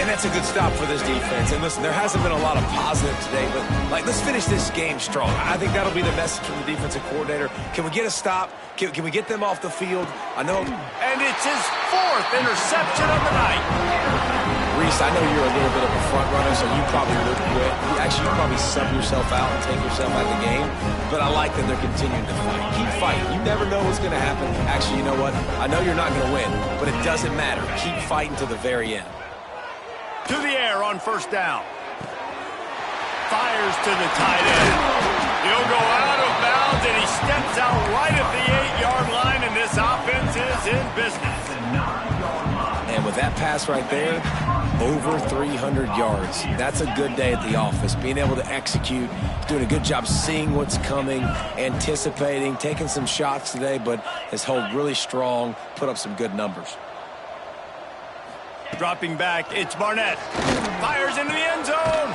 And that's a good stop for this defense. And listen, there hasn't been a lot of positive today, but let's finish this game strong. I think that'll be the message from the defensive coordinator. Can we get a stop? Can we get them off the field? I know. And it's his 4th interception of the night. Reese, I know you're a little bit of a front runner, so you probably look good. You probably sub yourself out and take yourself out of the game. But I like that they're continuing to fight. Keep fighting. You never know what's going to happen. Actually, you know what? I know you're not going to win, but it doesn't matter. Keep fighting to the very end. To the air on first down. Fires to the tight end. He'll go out of bounds, and he steps out right at the 8-yard line, and this offense is in business. And with that pass right there, over 300 yards. That's a good day at the office. Being able to execute, doing a good job seeing what's coming, anticipating, taking some shots today, but has held really strong, put up some good numbers. Dropping back, it's Barnett. Fires into the end zone.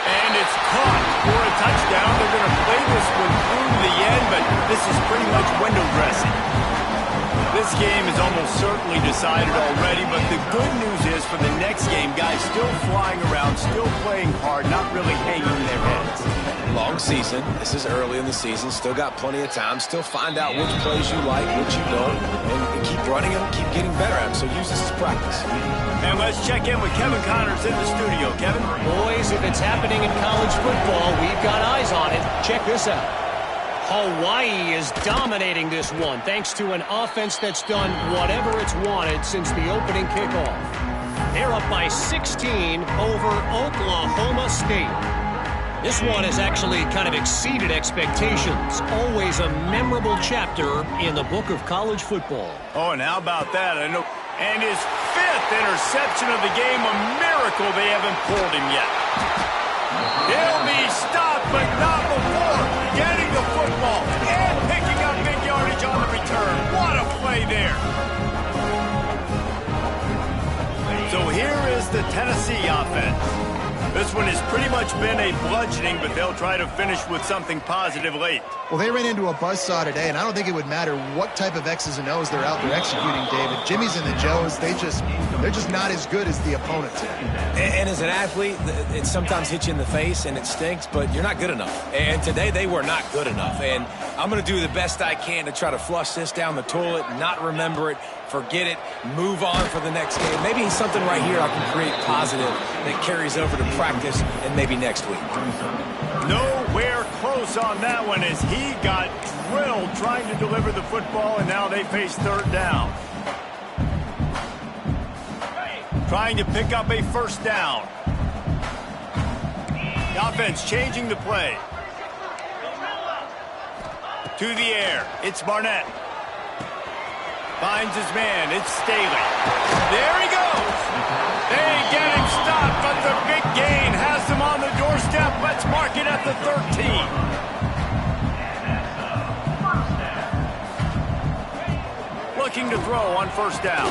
And it's caught for a touchdown. They're going to play this one through to the end, but this is pretty much window dressing. This game is almost certainly decided already, but the good news is for the next game, guys still flying around, still playing hard, not really hanging their heads. Long season. This is early in the season. Still got plenty of time. Still find out which plays you like, which you don't, and keep running them, keep getting better at them. So use this as practice. And let's check in with Kevin Connors in the studio. Kevin? Boys, if it's happening in college football, we've got eyes on it. Check this out. Hawaii is dominating this one thanks to an offense that's done whatever it's wanted since the opening kickoff. They're up by 16 over Oklahoma State. This one has actually kind of exceeded expectations. Always a memorable chapter in the book of college football. Oh, and how about that? I know. And his 5th interception of the game, a miracle they haven't pulled him yet. He'll be stopped, but not before getting the football and picking up big yardage on the return. What a play there. So here is the Tennessee offense. This one has pretty much been a bludgeoning, but they'll try to finish with something positive late. Well, they ran into a buzzsaw today, and I don't think it would matter what type of X's and O's they're out there executing, David. Jimmy's and the Joes, they're just not as good as the opponent today. And as an athlete, it sometimes hits you in the face, and it stinks, but you're not good enough. And today they were not good enough. And I'm going to do the best I can to try to flush this down the toilet, not remember it, forget it, move on for the next game. Maybe something right here I can create positive that carries over to practice and maybe next week. Nowhere close on that one as he got drilled trying to deliver the football, and now they face third down. Trying to pick up a first down. The offense changing the play. To the air, it's Barnett. Finds his man, it's Staley. There he goes. They get him stopped, but the big gain has him on the doorstep. Let's mark it at the 13. Looking to throw on first down.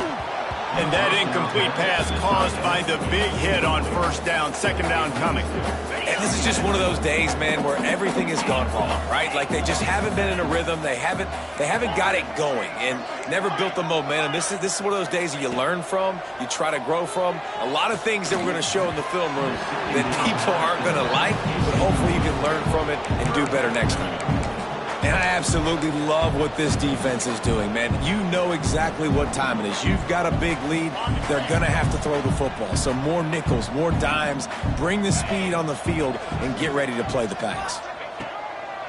And that incomplete pass caused by the big hit on first down. Second down coming. And this is just one of those days, man, where everything has gone wrong, right? Like they just haven't been in a rhythm. They haven't got it going and never built the momentum. This is one of those days that you learn from, you try to grow from. A lot of things that we're going to show in the film room that people aren't going to like, but hopefully you can learn from it and do better next time. And I absolutely love what this defense is doing, man. You know exactly what time it is. You've got a big lead. They're going to have to throw the football. So more nickels, more dimes. Bring the speed on the field and get ready to play the pass.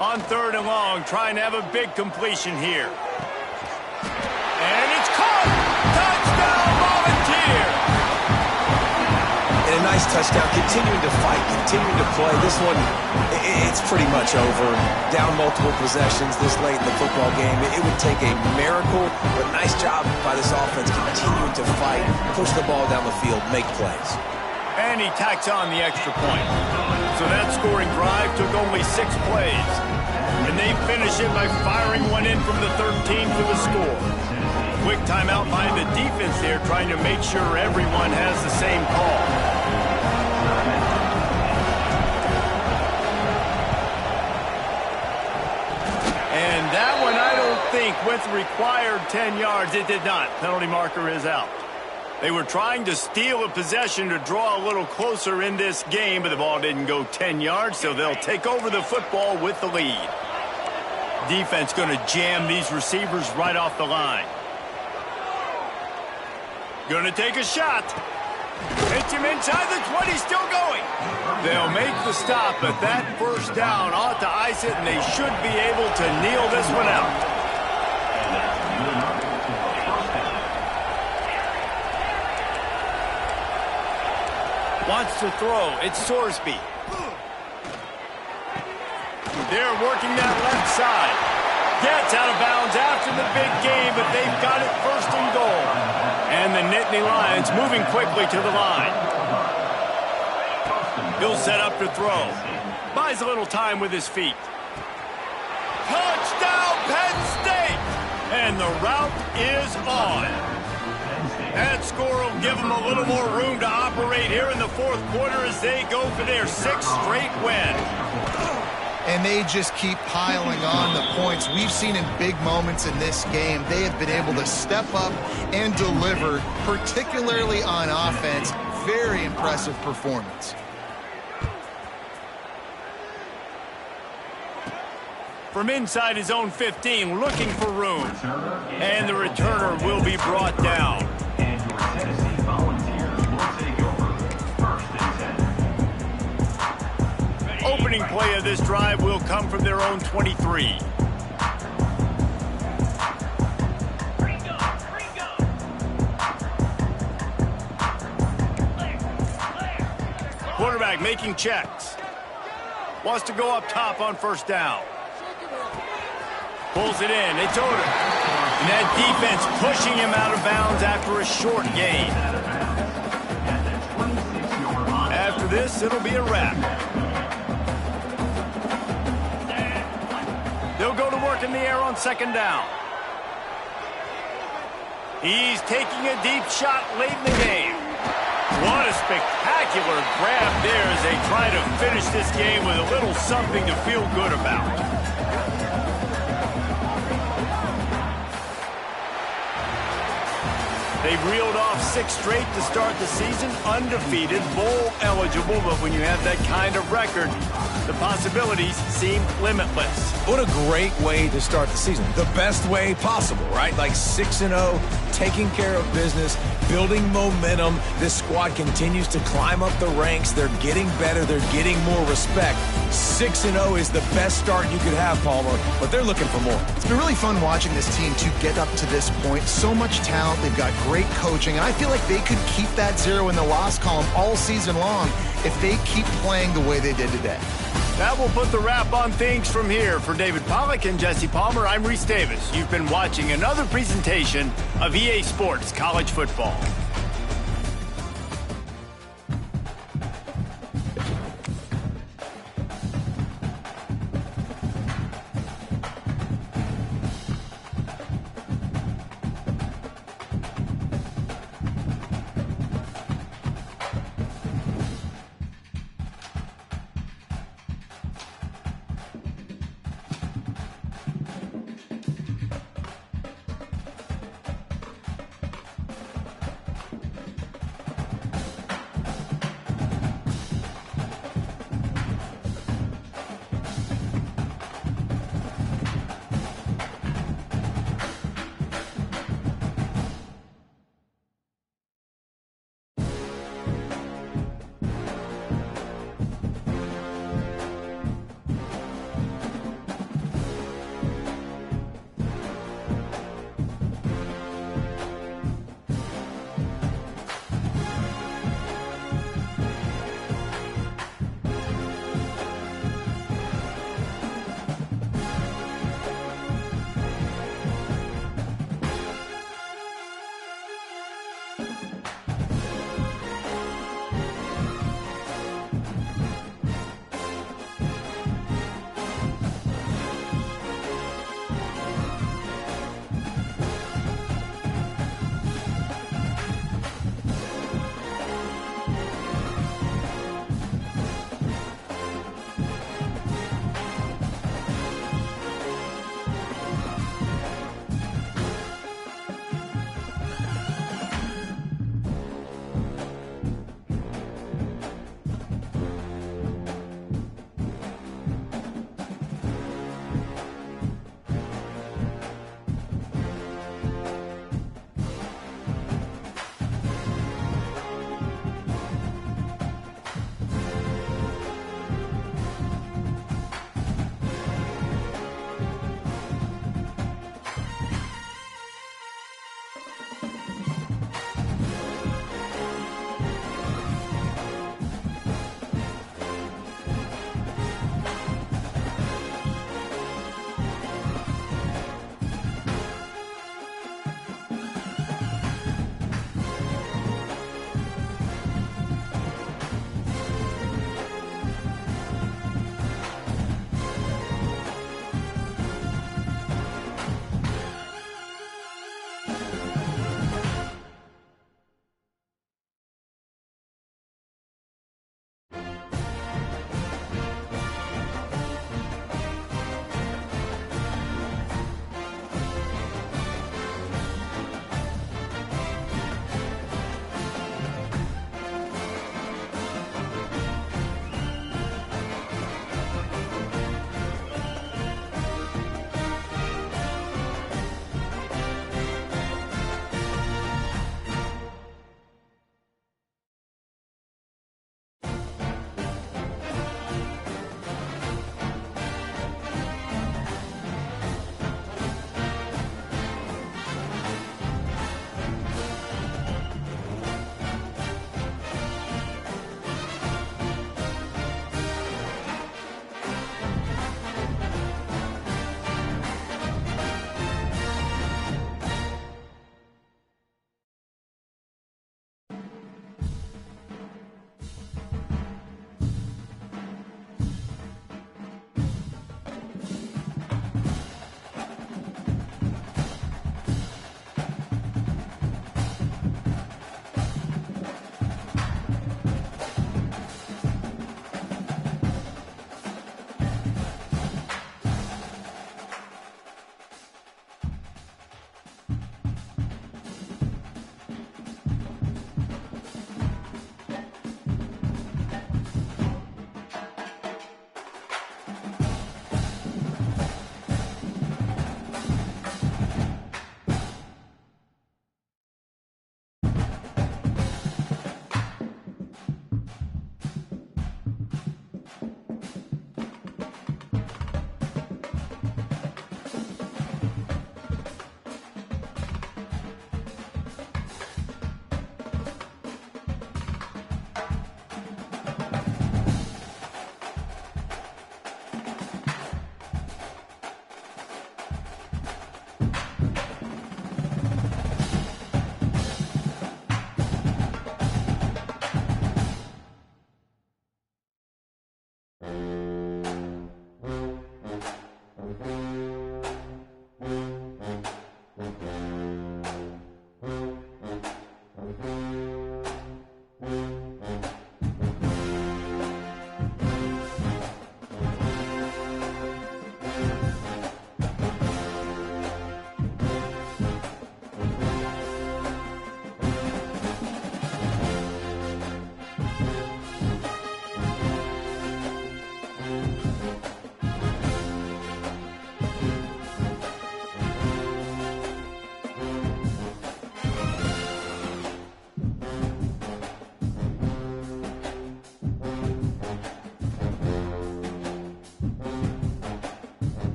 On third and long, trying to have a big completion here. And it's caught! Touchdown, Volunteer! And a nice touchdown, continuing to fight, continuing to play. This one, it's pretty much over. Down multiple possessions this late in the football game. It would take a miracle, but nice job by this offense continuing to fight, push the ball down the field, make plays. And he tacks on the extra point. So that scoring drive took only 6 plays. And they finish it by firing one in from the 13 for the score. Quick timeout by the defense there, trying to make sure everyone has the same call. And that one, I don't think, with required 10 yards, it did not. Penalty marker is out. They were trying to steal a possession to draw a little closer in this game, but the ball didn't go 10 yards, so they'll take over the football with the lead. Defense going to jam these receivers right off the line. Going to take a shot. It's Gets him inside the 20, still going. They'll make the stop, but that first down ought to ice it, and they should be able to kneel this one out. Wants to throw. It's Sorsby. They're working that left side. Gets out of bounds after the big game, but they've got it first and goal. And the Nittany Lions moving quickly to the line. He'll set up to throw. Buys a little time with his feet. Touchdown, Penn State! And the route is on. That score will give them a little more room to operate here in the fourth quarter as they go for their 6th straight win. And they just keep piling on the points. We've seen in big moments in this game, they have been able to step up and deliver, particularly on offense. Very impressive performance. From inside his own 15, looking for room. And the returner will be brought down. And your Tennessee Volunteers will take over 1st and 10. Opening play of this drive will come from their own 23. Quarterback making checks. Wants to go up top on first down. Pulls it in. It's Odom. And that defense pushing him out of bounds after a short gain. After this, it'll be a wrap. They'll go to work in the air on second down. He's taking a deep shot late in the game. What a spectacular grab there as they try to finish this game with a little something to feel good about. They've reeled off 6 straight to start the season, undefeated, bowl eligible, but when you have that kind of record, the possibilities seem limitless. What a great way to start the season. The best way possible, right? Like 6-0, taking care of business, building momentum. This squad continues to climb up the ranks. They're getting better. They're getting more respect. 6-0 is the best start you could have, Palmer, but they're looking for more. It's been really fun watching this team to get up to this point. So much talent. They've got great coaching, and I feel like they could keep that 0 in the loss column all season long if they keep playing the way they did today. That will put the wrap on things from here. For David Pollack and Jesse Palmer, I'm Reese Davis. You've been watching another presentation of EA Sports College Football.